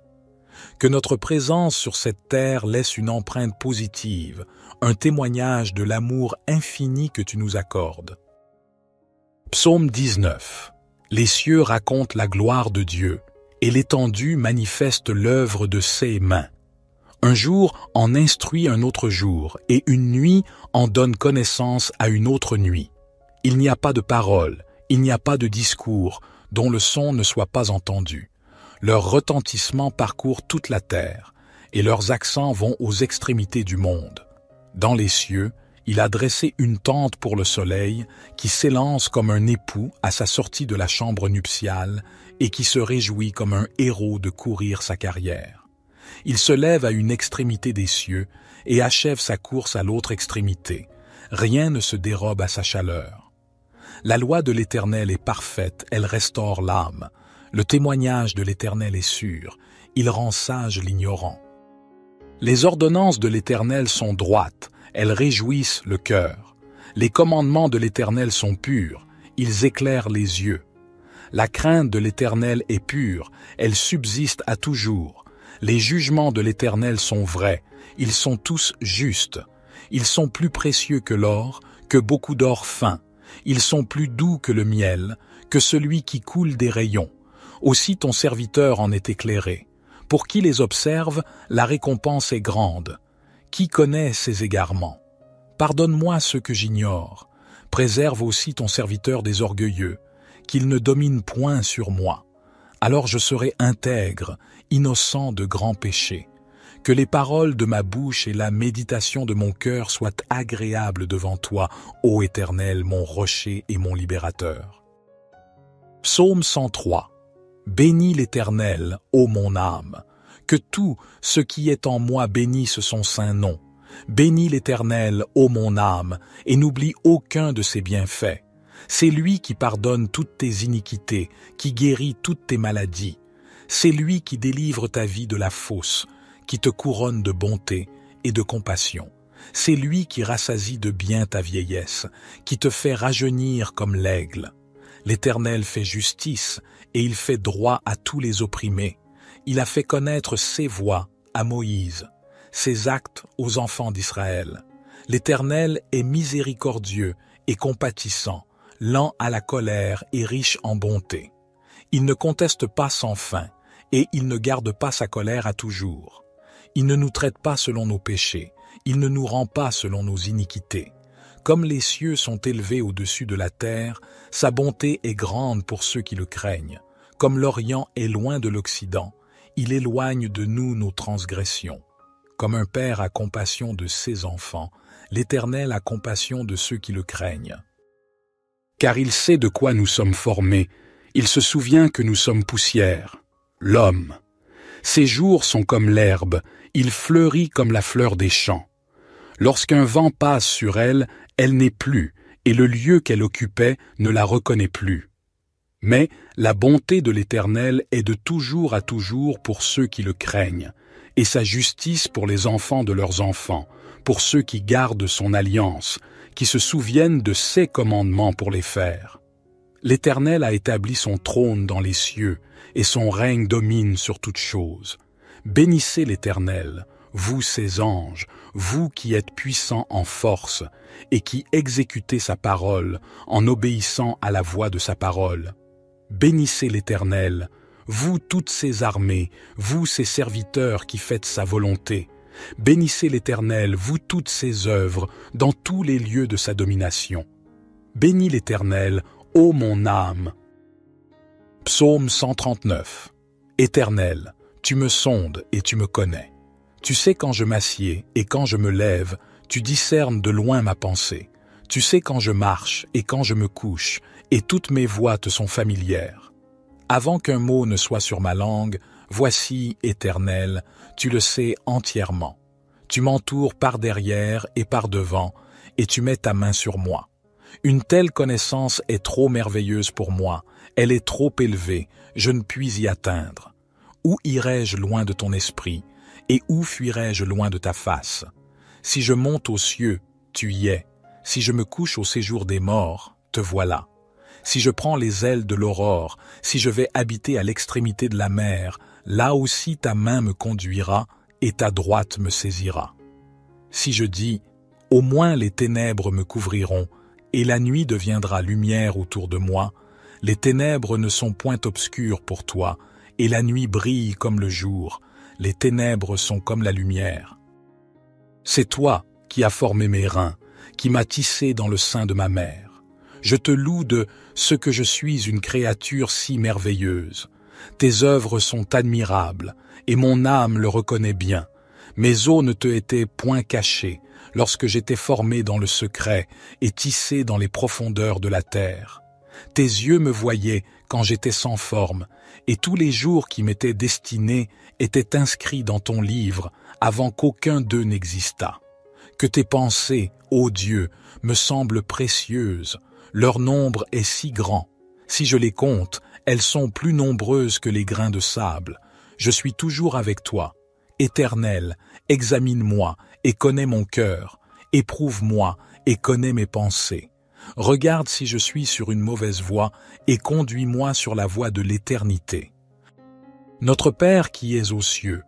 Que notre présence sur cette terre laisse une empreinte positive, un témoignage de l'amour infini que tu nous accordes. Psaume 19. Les cieux racontent la gloire de Dieu, et l'étendue manifeste l'œuvre de ses mains. Un jour en instruit un autre jour, et une nuit en donne connaissance à une autre nuit. Il n'y a pas de parole, il n'y a pas de discours, dont le son ne soit pas entendu. Leur retentissement parcourt toute la terre, et leurs accents vont aux extrémités du monde. Dans les cieux, il a dressé une tente pour le soleil, qui s'élance comme un époux à sa sortie de la chambre nuptiale, et qui se réjouit comme un héros de courir sa carrière. Il se lève à une extrémité des cieux, et achève sa course à l'autre extrémité. Rien ne se dérobe à sa chaleur. La loi de l'Éternel est parfaite, elle restaure l'âme. Le témoignage de l'Éternel est sûr, il rend sage l'ignorant. Les ordonnances de l'Éternel sont droites, elles réjouissent le cœur. Les commandements de l'Éternel sont purs, ils éclairent les yeux. La crainte de l'Éternel est pure, elle subsiste à toujours. Les jugements de l'Éternel sont vrais, ils sont tous justes. Ils sont plus précieux que l'or, que beaucoup d'or fin. Ils sont plus doux que le miel, que celui qui coule des rayons. Aussi ton serviteur en est éclairé. Pour qui les observe, la récompense est grande. Qui connaît ses égarements? Pardonne-moi ceux que j'ignore. Préserve aussi ton serviteur des orgueilleux, qu'il ne domine point sur moi. Alors je serai intègre, innocent de grands péchés. Que les paroles de ma bouche et la méditation de mon cœur soient agréables devant toi, ô Éternel, mon rocher et mon libérateur. Psaume 103. Bénis l'Éternel, ô mon âme. Que tout ce qui est en moi bénisse son saint nom. Bénis l'Éternel, ô mon âme, et n'oublie aucun de ses bienfaits. C'est lui qui pardonne toutes tes iniquités, qui guérit toutes tes maladies. C'est lui qui délivre ta vie de la fosse, qui te couronne de bonté et de compassion. C'est lui qui rassasie de bien ta vieillesse, qui te fait rajeunir comme l'aigle. L'Éternel fait justice, et il fait droit à tous les opprimés. Il a fait connaître ses voies à Moïse, ses actes aux enfants d'Israël. L'Éternel est miséricordieux et compatissant, lent à la colère et riche en bonté. Il ne conteste pas sans fin, et il ne garde pas sa colère à toujours. Il ne nous traite pas selon nos péchés, il ne nous rend pas selon nos iniquités. Comme les cieux sont élevés au-dessus de la terre, sa bonté est grande pour ceux qui le craignent. Comme l'Orient est loin de l'Occident, il éloigne de nous nos transgressions. Comme un père a compassion de ses enfants, l'Éternel a compassion de ceux qui le craignent. Car il sait de quoi nous sommes formés, il se souvient que nous sommes poussière, l'homme. Ses jours sont comme l'herbe, il fleurit comme la fleur des champs. Lorsqu'un vent passe sur elle, elle n'est plus, et le lieu qu'elle occupait ne la reconnaît plus. Mais la bonté de l'Éternel est de toujours à toujours pour ceux qui le craignent, et sa justice pour les enfants de leurs enfants, pour ceux qui gardent son alliance, qui se souviennent de ses commandements pour les faire. L'Éternel a établi son trône dans les cieux, et son règne domine sur toutes choses. Bénissez l'Éternel, vous ses anges, vous qui êtes puissants en force et qui exécutez sa parole en obéissant à la voix de sa parole. Bénissez l'Éternel, vous toutes ses armées, vous ses serviteurs qui faites sa volonté. Bénissez l'Éternel, vous toutes ses œuvres, dans tous les lieux de sa domination. Bénis l'Éternel, ô mon âme. Psaume 139. Éternel, tu me sondes et tu me connais. Tu sais quand je m'assieds et quand je me lève, tu discernes de loin ma pensée. Tu sais quand je marche et quand je me couche, et toutes mes voies te sont familières. Avant qu'un mot ne soit sur ma langue, voici, Éternel, tu le sais entièrement. Tu m'entoures par derrière et par devant, et tu mets ta main sur moi. Une telle connaissance est trop merveilleuse pour moi, elle est trop élevée, je ne puis y atteindre. Où irai-je loin de ton esprit, et où fuirai-je loin de ta face? Si je monte aux cieux, tu y es. Si je me couche au séjour des morts, te voilà. Si je prends les ailes de l'aurore, si je vais habiter à l'extrémité de la mer, là aussi ta main me conduira et ta droite me saisira. Si je dis, au moins les ténèbres me couvriront, et la nuit deviendra lumière autour de moi, les ténèbres ne sont point obscures pour toi, et la nuit brille comme le jour, les ténèbres sont comme la lumière. C'est toi qui as formé mes reins, qui m'as tissé dans le sein de ma mère. Je te loue de ce que je suis une créature si merveilleuse. Tes œuvres sont admirables, et mon âme le reconnaît bien. Mes os ne te étaient point cachés, lorsque j'étais formé dans le secret et tissé dans les profondeurs de la terre. Tes yeux me voyaient quand j'étais sans forme, et tous les jours qui m'étaient destinés étaient inscrits dans ton livre avant qu'aucun d'eux n'existât. Que tes pensées, ô Dieu, me semblent précieuses, leur nombre est si grand. Si je les compte, elles sont plus nombreuses que les grains de sable. Je suis toujours avec toi. Éternel, examine-moi et connais mon cœur. Éprouve-moi et connais mes pensées. Regarde si je suis sur une mauvaise voie et conduis-moi sur la voie de l'éternité. Notre Père qui es aux cieux,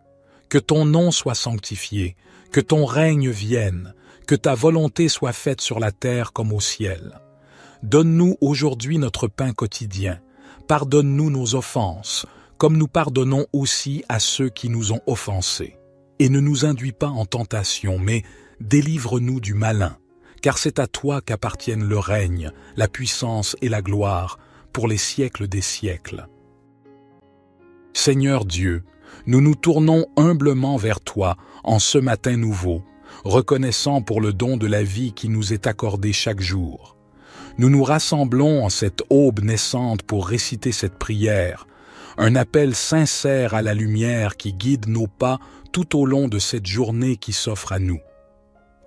que ton nom soit sanctifié, que ton règne vienne, que ta volonté soit faite sur la terre comme au ciel. Donne-nous aujourd'hui notre pain quotidien. Pardonne-nous nos offenses, comme nous pardonnons aussi à ceux qui nous ont offensés. Et ne nous induis pas en tentation, mais délivre-nous du malin, car c'est à toi qu'appartiennent le règne, la puissance et la gloire, pour les siècles des siècles. Seigneur Dieu, nous nous tournons humblement vers toi en ce matin nouveau, reconnaissant pour le don de la vie qui nous est accordé chaque jour. Nous nous rassemblons en cette aube naissante pour réciter cette prière, un appel sincère à la lumière qui guide nos pas tout au long de cette journée qui s'offre à nous.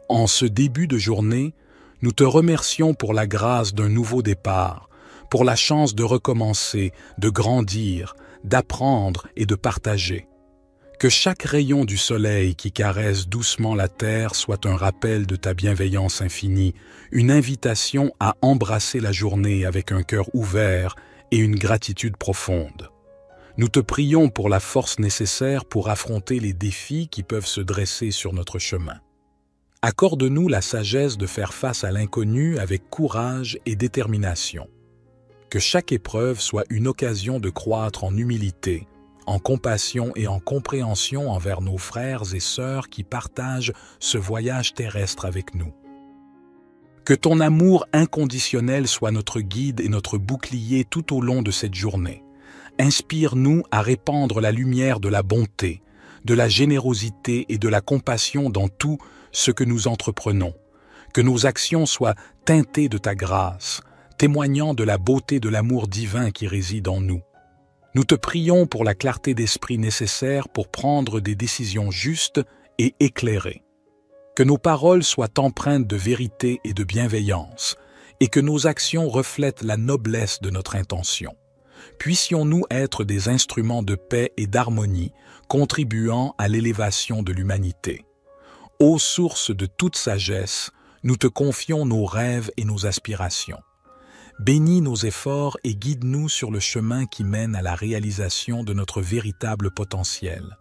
En ce début de journée, nous te remercions pour la grâce d'un nouveau départ, pour la chance de recommencer, de grandir, d'apprendre et de partager. Que chaque rayon du soleil qui caresse doucement la terre soit un rappel de ta bienveillance infinie, une invitation à embrasser la journée avec un cœur ouvert et une gratitude profonde. Nous te prions pour la force nécessaire pour affronter les défis qui peuvent se dresser sur notre chemin. Accorde-nous la sagesse de faire face à l'inconnu avec courage et détermination. Que chaque épreuve soit une occasion de croître en humilité, en compassion et en compréhension envers nos frères et sœurs qui partagent ce voyage terrestre avec nous. Que ton amour inconditionnel soit notre guide et notre bouclier tout au long de cette journée. Inspire-nous à répandre la lumière de la bonté, de la générosité et de la compassion dans tout ce que nous entreprenons. Que nos actions soient teintées de ta grâce, témoignant de la beauté de l'amour divin qui réside en nous. Nous te prions pour la clarté d'esprit nécessaire pour prendre des décisions justes et éclairées. Que nos paroles soient empreintes de vérité et de bienveillance, et que nos actions reflètent la noblesse de notre intention. Puissions-nous être des instruments de paix et d'harmonie, contribuant à l'élévation de l'humanité. Ô source de toute sagesse, nous te confions nos rêves et nos aspirations. Bénis nos efforts et guide-nous sur le chemin qui mène à la réalisation de notre véritable potentiel.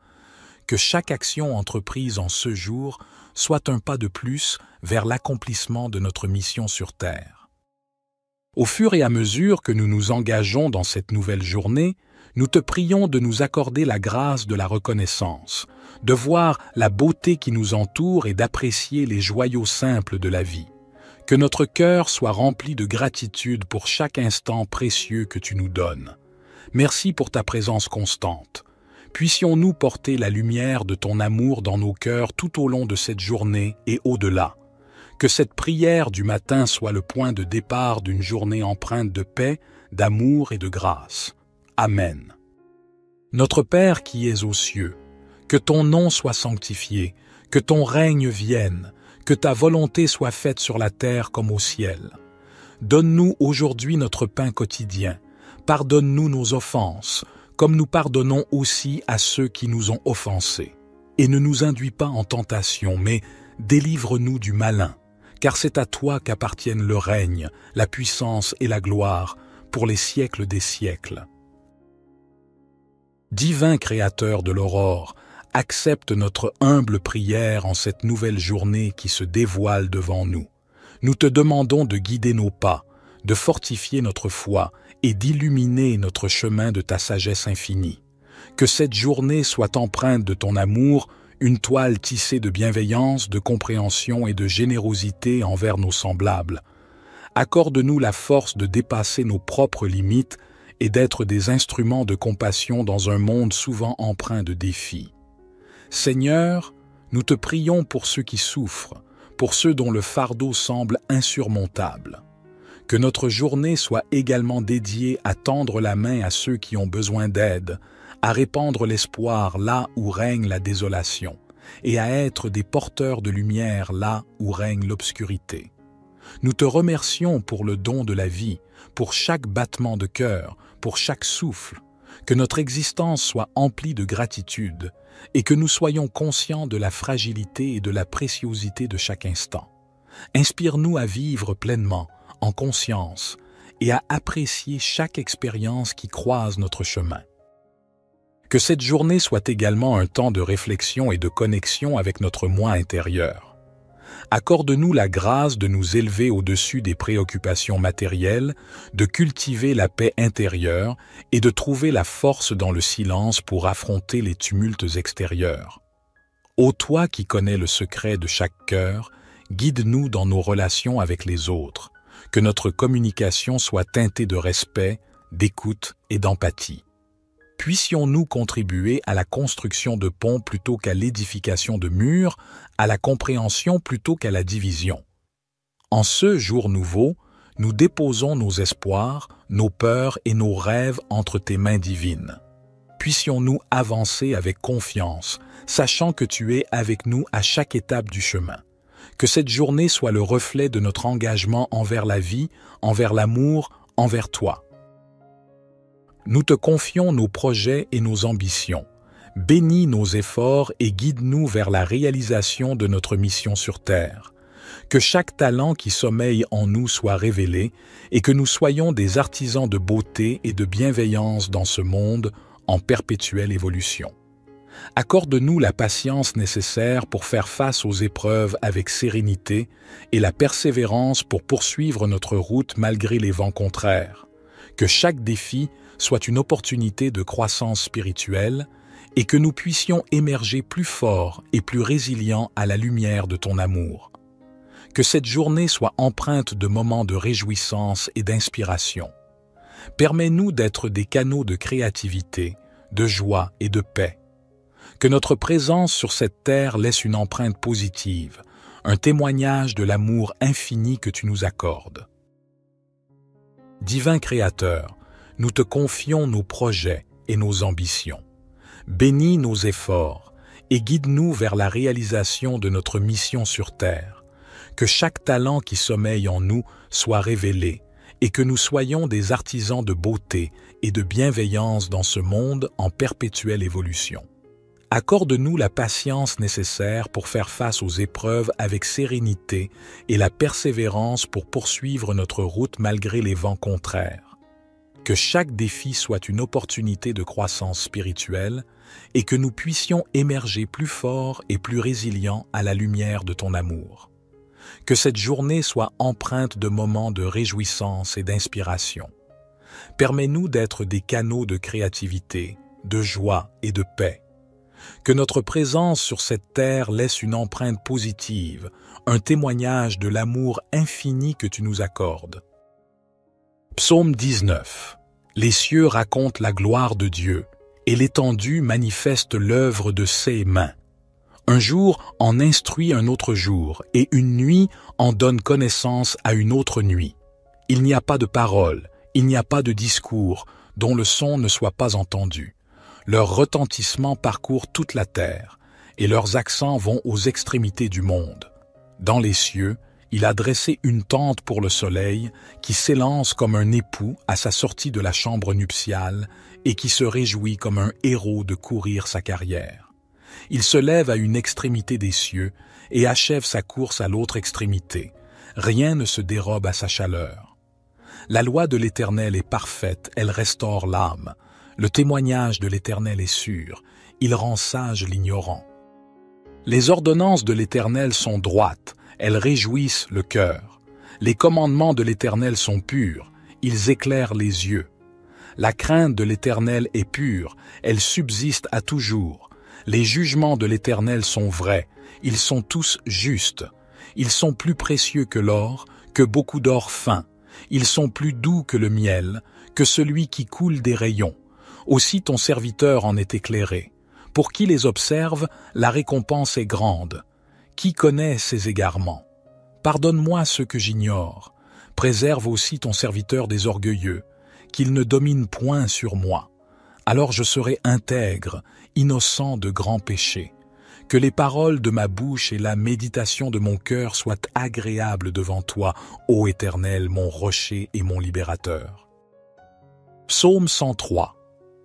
que chaque action entreprise en ce jour soit un pas de plus vers l'accomplissement de notre mission sur Terre. Au fur et à mesure que nous nous engageons dans cette nouvelle journée, nous te prions de nous accorder la grâce de la reconnaissance, de voir la beauté qui nous entoure et d'apprécier les joyaux simples de la vie. Que notre cœur soit rempli de gratitude pour chaque instant précieux que tu nous donnes. Merci pour ta présence constante. Puissions-nous porter la lumière de ton amour dans nos cœurs tout au long de cette journée et au-delà. Que cette prière du matin soit le point de départ d'une journée empreinte de paix, d'amour et de grâce. Amen. Notre Père qui es aux cieux, que ton nom soit sanctifié, que ton règne vienne, que ta volonté soit faite sur la terre comme au ciel. Donne-nous aujourd'hui notre pain quotidien. Pardonne-nous nos offenses, comme nous pardonnons aussi à ceux qui nous ont offensés. Et ne nous induis pas en tentation, mais délivre-nous du malin, car c'est à toi qu'appartiennent le règne, la puissance et la gloire, pour les siècles des siècles. Divin Créateur de l'aurore, accepte notre humble prière en cette nouvelle journée qui se dévoile devant nous. Nous te demandons de guider nos pas, de fortifier notre foi et d'illuminer notre chemin de ta sagesse infinie. Que cette journée soit empreinte de ton amour, une toile tissée de bienveillance, de compréhension et de générosité envers nos semblables. Accorde-nous la force de dépasser nos propres limites et d'être des instruments de compassion dans un monde souvent empreint de défis. Seigneur, nous te prions pour ceux qui souffrent, pour ceux dont le fardeau semble insurmontable. Que notre journée soit également dédiée à tendre la main à ceux qui ont besoin d'aide, à répandre l'espoir là où règne la désolation, et à être des porteurs de lumière là où règne l'obscurité. Nous te remercions pour le don de la vie, pour chaque battement de cœur, pour chaque souffle, que notre existence soit emplie de gratitude et que nous soyons conscients de la fragilité et de la préciosité de chaque instant. Inspire-nous à vivre pleinement, en conscience, et à apprécier chaque expérience qui croise notre chemin. Que cette journée soit également un temps de réflexion et de connexion avec notre moi intérieur. Accorde-nous la grâce de nous élever au-dessus des préoccupations matérielles, de cultiver la paix intérieure et de trouver la force dans le silence pour affronter les tumultes extérieurs. Ô toi qui connais le secret de chaque cœur, guide-nous dans nos relations avec les autres, que notre communication soit teintée de respect, d'écoute et d'empathie. Puissions-nous contribuer à la construction de ponts plutôt qu'à l'édification de murs, à la compréhension plutôt qu'à la division. En ce jour nouveau, nous déposons nos espoirs, nos peurs et nos rêves entre tes mains divines. Puissions-nous avancer avec confiance, sachant que tu es avec nous à chaque étape du chemin. Que cette journée soit le reflet de notre engagement envers la vie, envers l'amour, envers toi. Nous te confions nos projets et nos ambitions. Bénis nos efforts et guide-nous vers la réalisation de notre mission sur Terre. Que chaque talent qui sommeille en nous soit révélé et que nous soyons des artisans de beauté et de bienveillance dans ce monde en perpétuelle évolution. Accorde-nous la patience nécessaire pour faire face aux épreuves avec sérénité et la persévérance pour poursuivre notre route malgré les vents contraires. Que chaque défi soit une opportunité de croissance spirituelle et que nous puissions émerger plus forts et plus résilients à la lumière de ton amour. Que cette journée soit empreinte de moments de réjouissance et d'inspiration. Permets-nous d'être des canaux de créativité, de joie et de paix. Que notre présence sur cette terre laisse une empreinte positive, un témoignage de l'amour infini que tu nous accordes. Divin Créateur, nous te confions nos projets et nos ambitions. Bénis nos efforts et guide-nous vers la réalisation de notre mission sur Terre. Que chaque talent qui sommeille en nous soit révélé et que nous soyons des artisans de beauté et de bienveillance dans ce monde en perpétuelle évolution. Accorde-nous la patience nécessaire pour faire face aux épreuves avec sérénité et la persévérance pour poursuivre notre route malgré les vents contraires. Que chaque défi soit une opportunité de croissance spirituelle et que nous puissions émerger plus forts et plus résilients à la lumière de ton amour. Que cette journée soit empreinte de moments de réjouissance et d'inspiration. Permets-nous d'être des canaux de créativité, de joie et de paix. Que notre présence sur cette terre laisse une empreinte positive, un témoignage de l'amour infini que tu nous accordes. Psaume 19. Les cieux racontent la gloire de Dieu, et l'étendue manifeste l'œuvre de ses mains. Un jour en instruit un autre jour, et une nuit en donne connaissance à une autre nuit. Il n'y a pas de parole, il n'y a pas de discours, dont le son ne soit pas entendu. Leur retentissement parcourt toute la terre, et leurs accents vont aux extrémités du monde. Dans les cieux, il a dressé une tente pour le soleil, qui s'élance comme un époux à sa sortie de la chambre nuptiale, et qui se réjouit comme un héros de courir sa carrière. Il se lève à une extrémité des cieux, et achève sa course à l'autre extrémité. Rien ne se dérobe à sa chaleur. La loi de l'Éternel est parfaite, elle restaure l'âme. Le témoignage de l'Éternel est sûr, il rend sage l'ignorant. Les ordonnances de l'Éternel sont droites, elles réjouissent le cœur. Les commandements de l'Éternel sont purs, ils éclairent les yeux. La crainte de l'Éternel est pure, elle subsiste à toujours. Les jugements de l'Éternel sont vrais, ils sont tous justes. Ils sont plus précieux que l'or, que beaucoup d'or fin. Ils sont plus doux que le miel, que celui qui coule des rayons. Aussi ton serviteur en est éclairé. Pour qui les observe, la récompense est grande. Qui connaît ses égarements? Pardonne-moi ce que j'ignore. Préserve aussi ton serviteur des orgueilleux, qu'il ne domine point sur moi. Alors je serai intègre, innocent de grands péchés. Que les paroles de ma bouche et la méditation de mon cœur soient agréables devant toi, ô Éternel, mon rocher et mon libérateur. Psaume 103.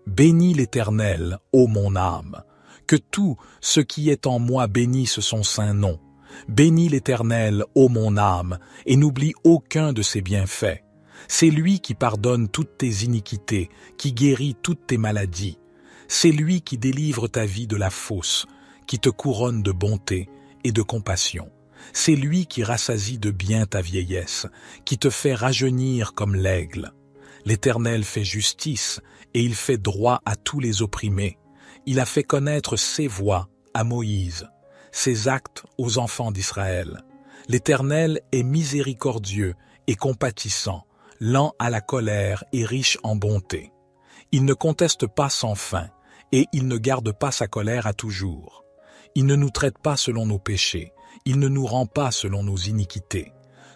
Bénis l'Éternel, ô mon âme. Que tout ce qui est en moi bénisse son saint nom. Bénis l'Éternel, ô mon âme, et n'oublie aucun de ses bienfaits. C'est lui qui pardonne toutes tes iniquités, qui guérit toutes tes maladies. C'est lui qui délivre ta vie de la fosse, qui te couronne de bonté et de compassion. C'est lui qui rassasie de bien ta vieillesse, qui te fait rajeunir comme l'aigle. L'Éternel fait justice, et il fait droit à tous les opprimés. Il a fait connaître ses voies à Moïse, ses actes aux enfants d'Israël. L'Éternel est miséricordieux et compatissant, lent à la colère et riche en bonté. Il ne conteste pas sans fin, et il ne garde pas sa colère à toujours. Il ne nous traite pas selon nos péchés, il ne nous rend pas selon nos iniquités.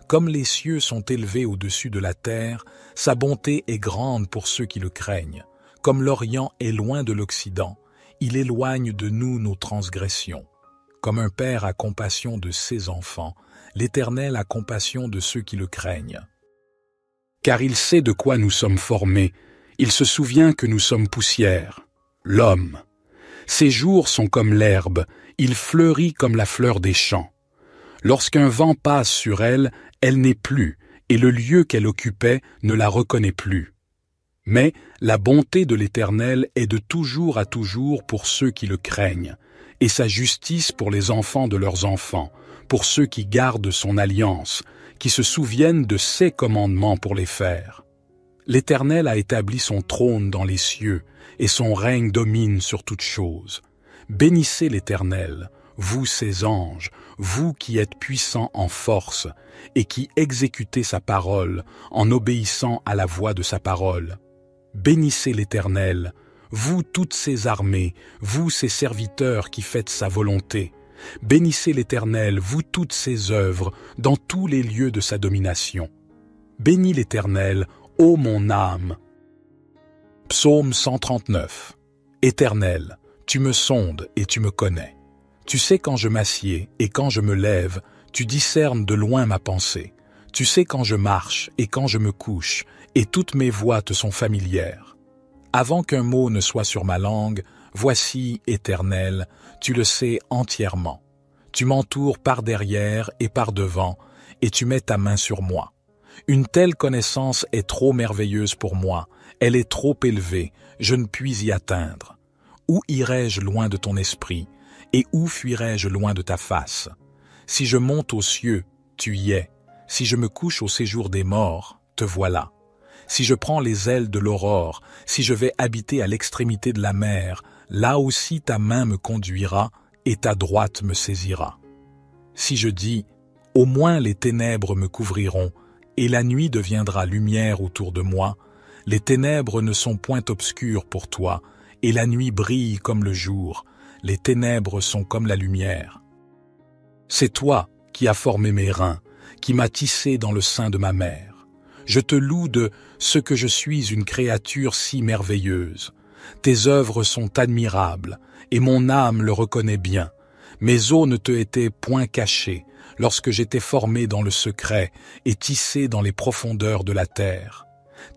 Comme les cieux sont élevés au-dessus de la terre, sa bonté est grande pour ceux qui le craignent. Comme l'Orient est loin de l'Occident, il éloigne de nous nos transgressions. Comme un père a compassion de ses enfants, l'Éternel a compassion de ceux qui le craignent. Car il sait de quoi nous sommes formés, il se souvient que nous sommes poussière, l'homme. Ses jours sont comme l'herbe, il fleurit comme la fleur des champs. Lorsqu'un vent passe sur elle, elle n'est plus, et le lieu qu'elle occupait ne la reconnaît plus. Mais la bonté de l'Éternel est de toujours à toujours pour ceux qui le craignent, et sa justice pour les enfants de leurs enfants, pour ceux qui gardent son alliance, qui se souviennent de ses commandements pour les faire. L'Éternel a établi son trône dans les cieux, et son règne domine sur toutes choses. Bénissez l'Éternel, vous ses anges, vous qui êtes puissants en force, et qui exécutez sa parole en obéissant à la voix de sa parole. Bénissez l'Éternel, vous toutes ses armées, vous ses serviteurs qui faites sa volonté. Bénissez l'Éternel, vous toutes ses œuvres, dans tous les lieux de sa domination. Bénis l'Éternel, ô mon âme. Psaume 139. Éternel, tu me sondes et tu me connais. Tu sais quand je m'assieds et quand je me lève, tu discernes de loin ma pensée. Tu sais quand je marche et quand je me couche, et toutes mes voies te sont familières. Avant qu'un mot ne soit sur ma langue, voici, Éternel, tu le sais entièrement. Tu m'entoures par derrière et par devant, et tu mets ta main sur moi. Une telle connaissance est trop merveilleuse pour moi, elle est trop élevée, je ne puis y atteindre. Où irai-je loin de ton esprit, et où fuirai-je loin de ta face? Si je monte aux cieux, tu y es. Si je me couche au séjour des morts, te voilà. Si je prends les ailes de l'aurore, si je vais habiter à l'extrémité de la mer, là aussi ta main me conduira et ta droite me saisira. Si je dis, au moins les ténèbres me couvriront, et la nuit deviendra lumière autour de moi, les ténèbres ne sont point obscures pour toi, et la nuit brille comme le jour, les ténèbres sont comme la lumière. C'est toi qui as formé mes reins, qui m'as tissé dans le sein de ma mère. Je te loue de ce que je suis une créature si merveilleuse. Tes œuvres sont admirables, et mon âme le reconnaît bien. Mes os ne te étaient point cachés, lorsque j'étais formé dans le secret et tissé dans les profondeurs de la terre.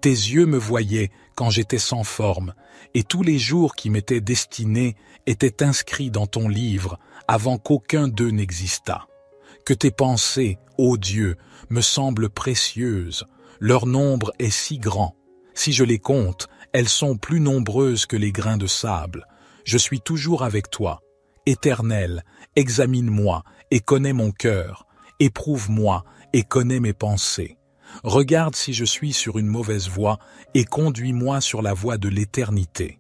Tes yeux me voyaient quand j'étais sans forme, et tous les jours qui m'étaient destinés étaient inscrits dans ton livre avant qu'aucun d'eux n'existât. Que tes pensées, ô Dieu, me semblent précieuses, leur nombre est si grand. Si je les compte, elles sont plus nombreuses que les grains de sable. Je suis toujours avec toi. Éternel, examine-moi et connais mon cœur. Éprouve-moi et connais mes pensées. Regarde si je suis sur une mauvaise voie et conduis-moi sur la voie de l'éternité.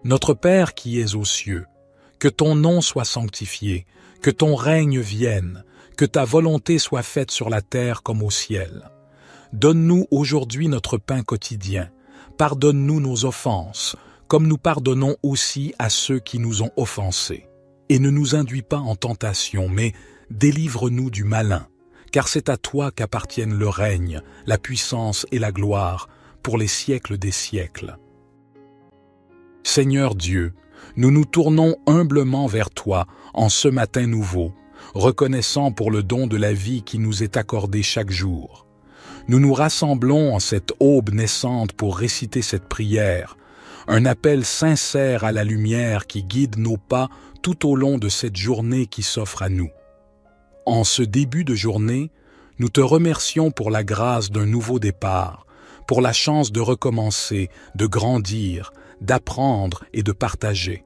Notre Père qui es aux cieux, que ton nom soit sanctifié, que ton règne vienne, que ta volonté soit faite sur la terre comme au ciel. Donne-nous aujourd'hui notre pain quotidien. Pardonne-nous nos offenses, comme nous pardonnons aussi à ceux qui nous ont offensés. Et ne nous induis pas en tentation, mais délivre-nous du malin, car c'est à toi qu'appartiennent le règne, la puissance et la gloire, pour les siècles des siècles. Seigneur Dieu, nous nous tournons humblement vers toi en ce matin nouveau, reconnaissant pour le don de la vie qui nous est accordé chaque jour. Nous nous rassemblons en cette aube naissante pour réciter cette prière, un appel sincère à la lumière qui guide nos pas tout au long de cette journée qui s'offre à nous. En ce début de journée, nous te remercions pour la grâce d'un nouveau départ, pour la chance de recommencer, de grandir, d'apprendre et de partager.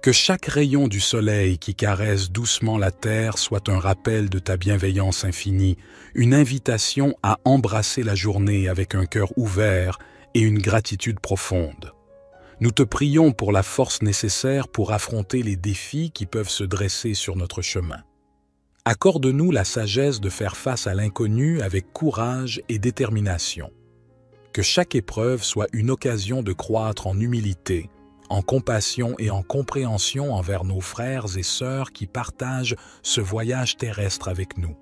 Que chaque rayon du soleil qui caresse doucement la terre soit un rappel de ta bienveillance infinie, une invitation à embrasser la journée avec un cœur ouvert et une gratitude profonde. Nous te prions pour la force nécessaire pour affronter les défis qui peuvent se dresser sur notre chemin. Accorde-nous la sagesse de faire face à l'inconnu avec courage et détermination. Que chaque épreuve soit une occasion de croître en humilité, en compassion et en compréhension envers nos frères et sœurs qui partagent ce voyage terrestre avec nous.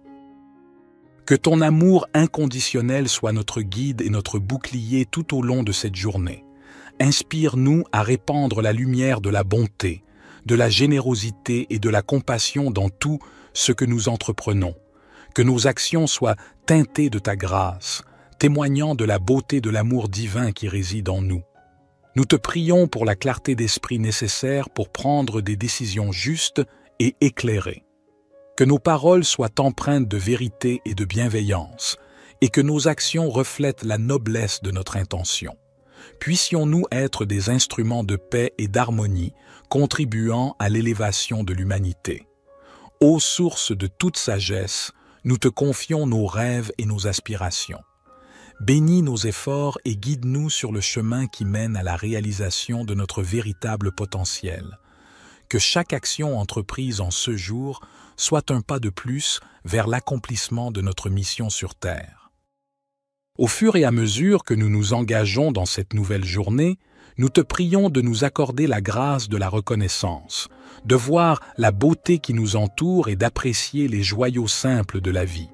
Que ton amour inconditionnel soit notre guide et notre bouclier tout au long de cette journée. Inspire-nous à répandre la lumière de la bonté, de la générosité et de la compassion dans tout ce que nous entreprenons. Que nos actions soient teintées de ta grâce, témoignant de la beauté de l'amour divin qui réside en nous. Nous te prions pour la clarté d'esprit nécessaire pour prendre des décisions justes et éclairées. Que nos paroles soient empreintes de vérité et de bienveillance, et que nos actions reflètent la noblesse de notre intention. Puissions-nous être des instruments de paix et d'harmonie, contribuant à l'élévation de l'humanité. Ô source de toute sagesse, nous te confions nos rêves et nos aspirations. Bénis nos efforts et guide-nous sur le chemin qui mène à la réalisation de notre véritable potentiel. Que chaque action entreprise en ce jour soit un pas de plus vers l'accomplissement de notre mission sur Terre. Au fur et à mesure que nous nous engageons dans cette nouvelle journée, nous te prions de nous accorder la grâce de la reconnaissance, de voir la beauté qui nous entoure et d'apprécier les joyaux simples de la vie.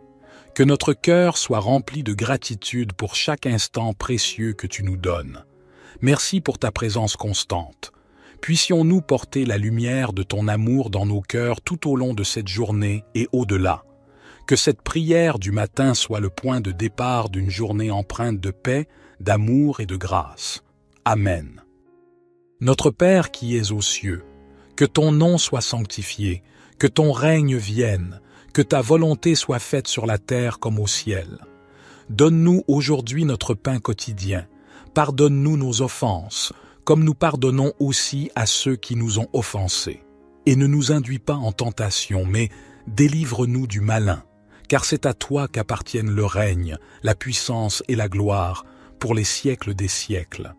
Que notre cœur soit rempli de gratitude pour chaque instant précieux que tu nous donnes. Merci pour ta présence constante. Puissions-nous porter la lumière de ton amour dans nos cœurs tout au long de cette journée et au-delà. Que cette prière du matin soit le point de départ d'une journée empreinte de paix, d'amour et de grâce. Amen. Notre Père qui es aux cieux, que ton nom soit sanctifié, que ton règne vienne, que ta volonté soit faite sur la terre comme au ciel. Donne-nous aujourd'hui notre pain quotidien. Pardonne-nous nos offenses, comme nous pardonnons aussi à ceux qui nous ont offensés. Et ne nous induis pas en tentation, mais délivre-nous du malin, car c'est à toi qu'appartiennent le règne, la puissance et la gloire, pour les siècles des siècles.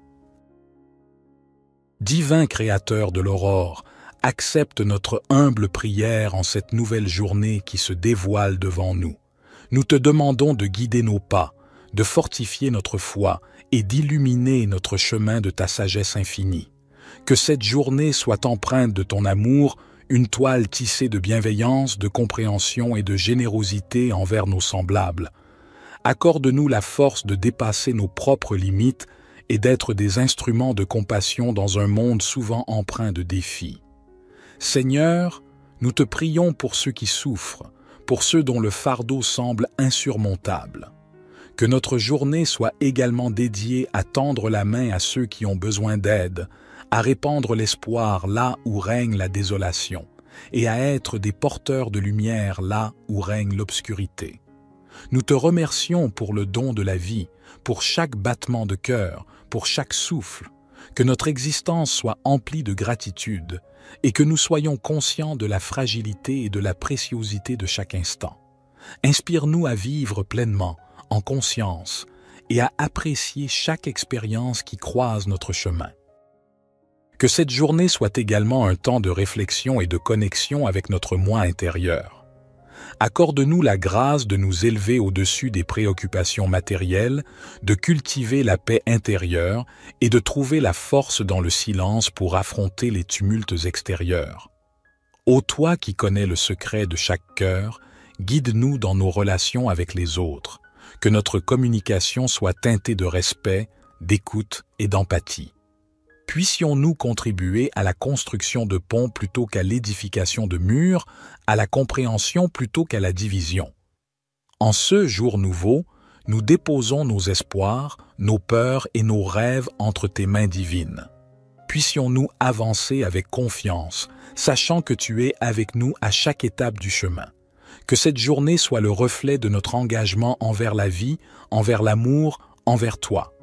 Divin Créateur de l'aurore, accepte notre humble prière en cette nouvelle journée qui se dévoile devant nous. Nous te demandons de guider nos pas, de fortifier notre foi et d'illuminer notre chemin de ta sagesse infinie. Que cette journée soit empreinte de ton amour, une toile tissée de bienveillance, de compréhension et de générosité envers nos semblables. Accorde-nous la force de dépasser nos propres limites et d'être des instruments de compassion dans un monde souvent empreint de défis. Seigneur, nous te prions pour ceux qui souffrent, pour ceux dont le fardeau semble insurmontable. Que notre journée soit également dédiée à tendre la main à ceux qui ont besoin d'aide, à répandre l'espoir là où règne la désolation, et à être des porteurs de lumière là où règne l'obscurité. Nous te remercions pour le don de la vie, pour chaque battement de cœur, pour chaque souffle, que notre existence soit emplie de gratitude et que nous soyons conscients de la fragilité et de la préciosité de chaque instant. Inspire-nous à vivre pleinement, en conscience, et à apprécier chaque expérience qui croise notre chemin. Que cette journée soit également un temps de réflexion et de connexion avec notre moi intérieur. Accorde-nous la grâce de nous élever au-dessus des préoccupations matérielles, de cultiver la paix intérieure et de trouver la force dans le silence pour affronter les tumultes extérieurs. Ô toi qui connais le secret de chaque cœur, guide-nous dans nos relations avec les autres, que notre communication soit teintée de respect, d'écoute et d'empathie. Puissions-nous contribuer à la construction de ponts plutôt qu'à l'édification de murs, à la compréhension plutôt qu'à la division. En ce jour nouveau, nous déposons nos espoirs, nos peurs et nos rêves entre tes mains divines. Puissions-nous avancer avec confiance, sachant que tu es avec nous à chaque étape du chemin. Que cette journée soit le reflet de notre engagement envers la vie, envers l'amour, envers toi.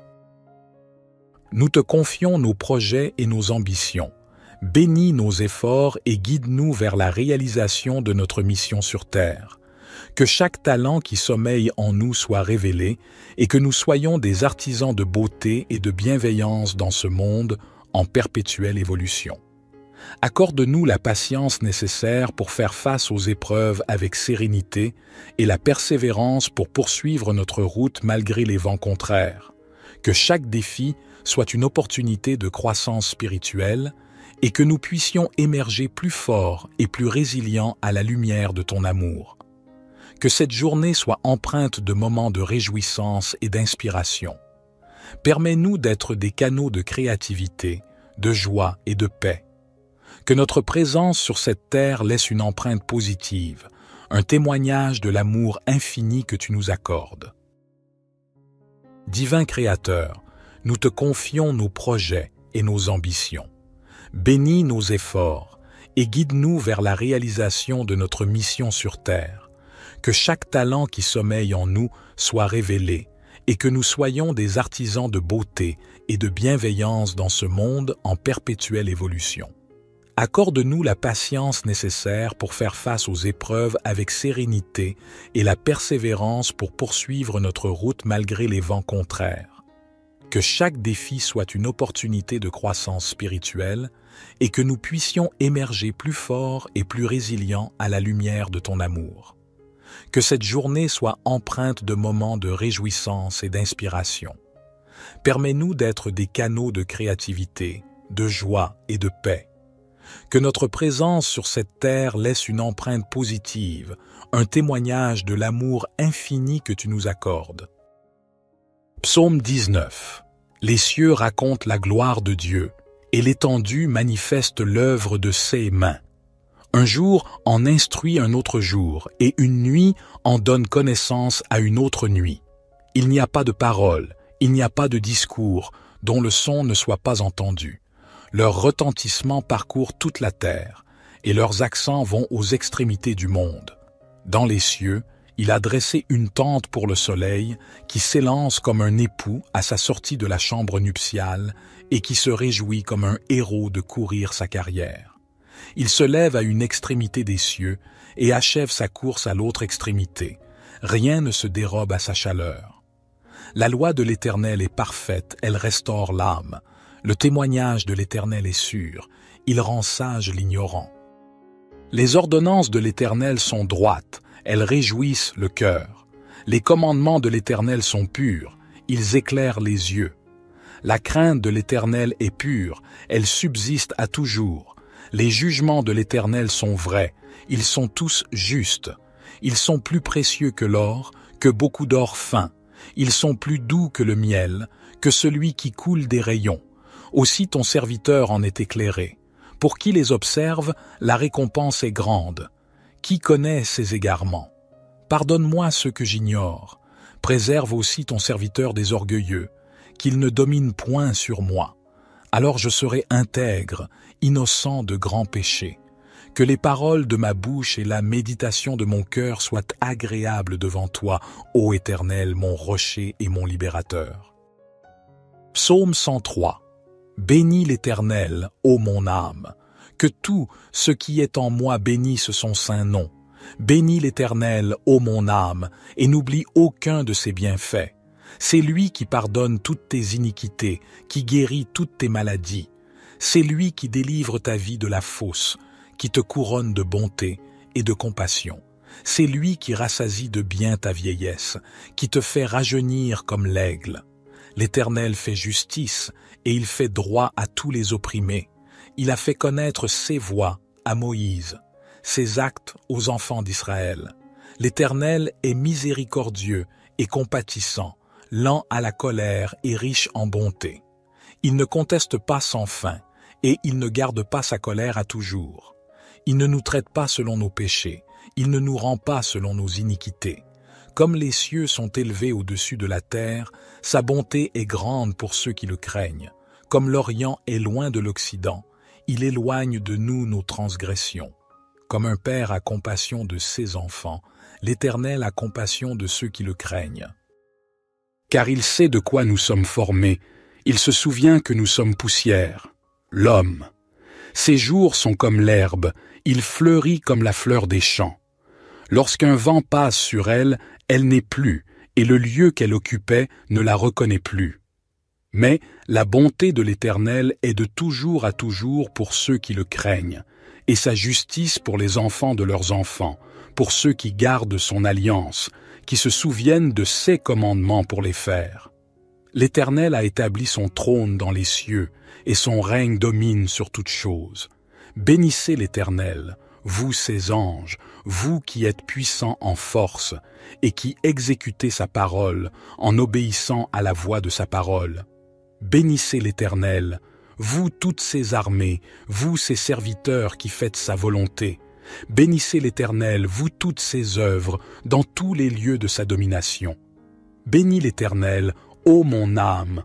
Nous te confions nos projets et nos ambitions. Bénis nos efforts et guide-nous vers la réalisation de notre mission sur Terre. Que chaque talent qui sommeille en nous soit révélé et que nous soyons des artisans de beauté et de bienveillance dans ce monde en perpétuelle évolution. Accorde-nous la patience nécessaire pour faire face aux épreuves avec sérénité et la persévérance pour poursuivre notre route malgré les vents contraires. Que chaque défi soit une opportunité de croissance spirituelle et que nous puissions émerger plus forts et plus résilients à la lumière de ton amour. Que cette journée soit empreinte de moments de réjouissance et d'inspiration. Permets-nous d'être des canaux de créativité, de joie et de paix. Que notre présence sur cette terre laisse une empreinte positive, un témoignage de l'amour infini que tu nous accordes. Divin Créateur, nous te confions nos projets et nos ambitions. Bénis nos efforts et guide-nous vers la réalisation de notre mission sur Terre. Que chaque talent qui sommeille en nous soit révélé et que nous soyons des artisans de beauté et de bienveillance dans ce monde en perpétuelle évolution. Accorde-nous la patience nécessaire pour faire face aux épreuves avec sérénité et la persévérance pour poursuivre notre route malgré les vents contraires. Que chaque défi soit une opportunité de croissance spirituelle et que nous puissions émerger plus forts et plus résilients à la lumière de ton amour. Que cette journée soit empreinte de moments de réjouissance et d'inspiration. Permets-nous d'être des canaux de créativité, de joie et de paix. Que notre présence sur cette terre laisse une empreinte positive, un témoignage de l'amour infini que tu nous accordes. Psaume 19. Les cieux racontent la gloire de Dieu, et l'étendue manifeste l'œuvre de ses mains. Un jour en instruit un autre jour, et une nuit en donne connaissance à une autre nuit. Il n'y a pas de parole, il n'y a pas de discours, dont le son ne soit pas entendu. Leur retentissement parcourt toute la terre, et leurs accents vont aux extrémités du monde. Dans les cieux, Il a dressé une tente pour le soleil qui s'élance comme un époux à sa sortie de la chambre nuptiale et qui se réjouit comme un héros de courir sa carrière. Il se lève à une extrémité des cieux et achève sa course à l'autre extrémité. Rien ne se dérobe à sa chaleur. La loi de l'Éternel est parfaite, elle restaure l'âme. Le témoignage de l'Éternel est sûr, il rend sage l'ignorant. Les ordonnances de l'Éternel sont droites, elles réjouissent le cœur. Les commandements de l'Éternel sont purs, ils éclairent les yeux. La crainte de l'Éternel est pure, elle subsiste à toujours. Les jugements de l'Éternel sont vrais, ils sont tous justes. Ils sont plus précieux que l'or, que beaucoup d'or fin. Ils sont plus doux que le miel, que celui qui coule des rayons. Aussi ton serviteur en est éclairé. Pour qui les observe, la récompense est grande. Qui connaît ses égarements? Pardonne-moi ce que j'ignore. Préserve aussi ton serviteur des orgueilleux, qu'il ne domine point sur moi. Alors je serai intègre, innocent de grands péchés. Que les paroles de ma bouche et la méditation de mon cœur soient agréables devant toi, ô Éternel, mon rocher et mon libérateur. Psaume 103. Bénis l'Éternel, ô mon âme. Que tout ce qui est en moi bénisse son saint nom. Bénis l'Éternel, ô mon âme, et n'oublie aucun de ses bienfaits. C'est lui qui pardonne toutes tes iniquités, qui guérit toutes tes maladies. C'est lui qui délivre ta vie de la fosse, qui te couronne de bonté et de compassion. C'est lui qui rassasie de bien ta vieillesse, qui te fait rajeunir comme l'aigle. L'Éternel fait justice et il fait droit à tous les opprimés. Il a fait connaître ses voies à Moïse, ses actes aux enfants d'Israël. L'Éternel est miséricordieux et compatissant, lent à la colère et riche en bonté. Il ne conteste pas sans fin et il ne garde pas sa colère à toujours. Il ne nous traite pas selon nos péchés, il ne nous rend pas selon nos iniquités. Comme les cieux sont élevés au-dessus de la terre, sa bonté est grande pour ceux qui le craignent. Comme l'Orient est loin de l'Occident, il éloigne de nous nos transgressions. Comme un père a compassion de ses enfants, l'Éternel a compassion de ceux qui le craignent. Car il sait de quoi nous sommes formés, il se souvient que nous sommes poussière, l'homme. Ses jours sont comme l'herbe, il fleurit comme la fleur des champs. Lorsqu'un vent passe sur elle, elle n'est plus, et le lieu qu'elle occupait ne la reconnaît plus. Mais la bonté de l'Éternel est de toujours à toujours pour ceux qui le craignent, et sa justice pour les enfants de leurs enfants, pour ceux qui gardent son alliance, qui se souviennent de ses commandements pour les faire. L'Éternel a établi son trône dans les cieux, et son règne domine sur toutes choses. Bénissez l'Éternel, vous ses anges, vous qui êtes puissants en force, et qui exécutez sa parole en obéissant à la voix de sa parole. Bénissez l'Éternel, vous toutes ses armées, vous ses serviteurs qui faites sa volonté. Bénissez l'Éternel, vous toutes ses œuvres, dans tous les lieux de sa domination. Bénis l'Éternel, ô mon âme.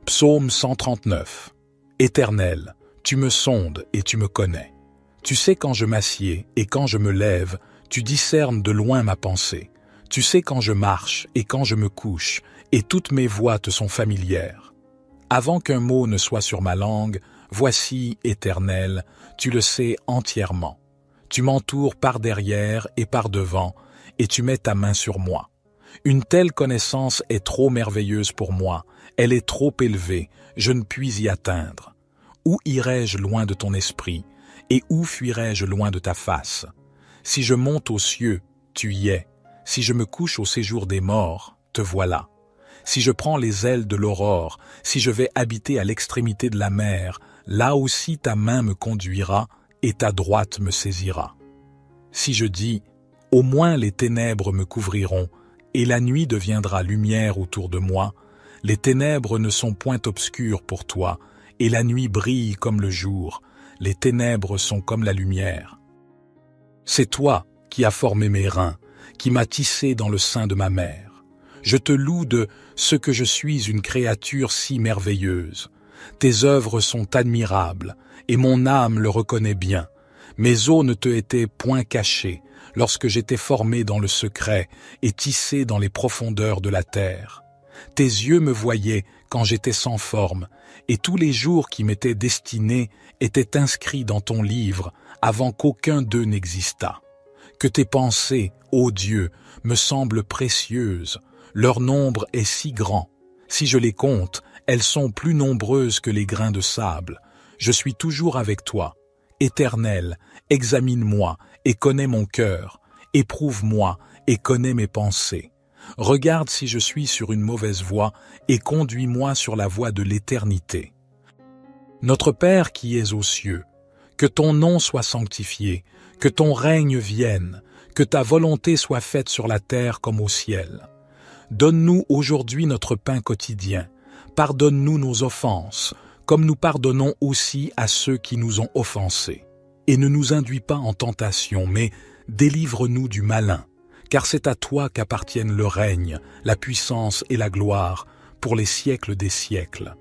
Psaume 139. Éternel, tu me sondes et tu me connais. Tu sais quand je m'assieds et quand je me lève, tu discernes de loin ma pensée. Tu sais quand je marche et quand je me couche, et toutes mes voies te sont familières. Avant qu'un mot ne soit sur ma langue, voici, Éternel, tu le sais entièrement. Tu m'entoures par derrière et par devant, et tu mets ta main sur moi. Une telle connaissance est trop merveilleuse pour moi, elle est trop élevée, je ne puis y atteindre. Où irai-je loin de ton esprit, et où fuirai-je loin de ta face? Si je monte aux cieux, tu y es. Si je me couche au séjour des morts, te voilà. Si je prends les ailes de l'aurore, si je vais habiter à l'extrémité de la mer, là aussi ta main me conduira et ta droite me saisira. Si je dis, au moins les ténèbres me couvriront, et la nuit deviendra lumière autour de moi, les ténèbres ne sont point obscures pour toi, et la nuit brille comme le jour, les ténèbres sont comme la lumière. C'est toi qui as formé mes reins, qui m'as tissé dans le sein de ma mère. Je te loue de ce que je suis une créature si merveilleuse. Tes œuvres sont admirables, et mon âme le reconnaît bien. Mes os ne te étaient point cachés, lorsque j'étais formé dans le secret et tissé dans les profondeurs de la terre. Tes yeux me voyaient quand j'étais sans forme, et tous les jours qui m'étaient destinés étaient inscrits dans ton livre avant qu'aucun d'eux n'existât. Que tes pensées, ô Dieu, me semblent précieuses, leur nombre est si grand. Si je les compte, elles sont plus nombreuses que les grains de sable. Je suis toujours avec toi. Éternel, examine-moi et connais mon cœur. Éprouve-moi et connais mes pensées. Regarde si je suis sur une mauvaise voie et conduis-moi sur la voie de l'éternité. Notre Père qui es aux cieux, que ton nom soit sanctifié, que ton règne vienne, que ta volonté soit faite sur la terre comme au ciel. Donne-nous aujourd'hui notre pain quotidien. Pardonne-nous nos offenses, comme nous pardonnons aussi à ceux qui nous ont offensés. Et ne nous induis pas en tentation, mais délivre-nous du malin, car c'est à toi qu'appartiennent le règne, la puissance et la gloire, pour les siècles des siècles.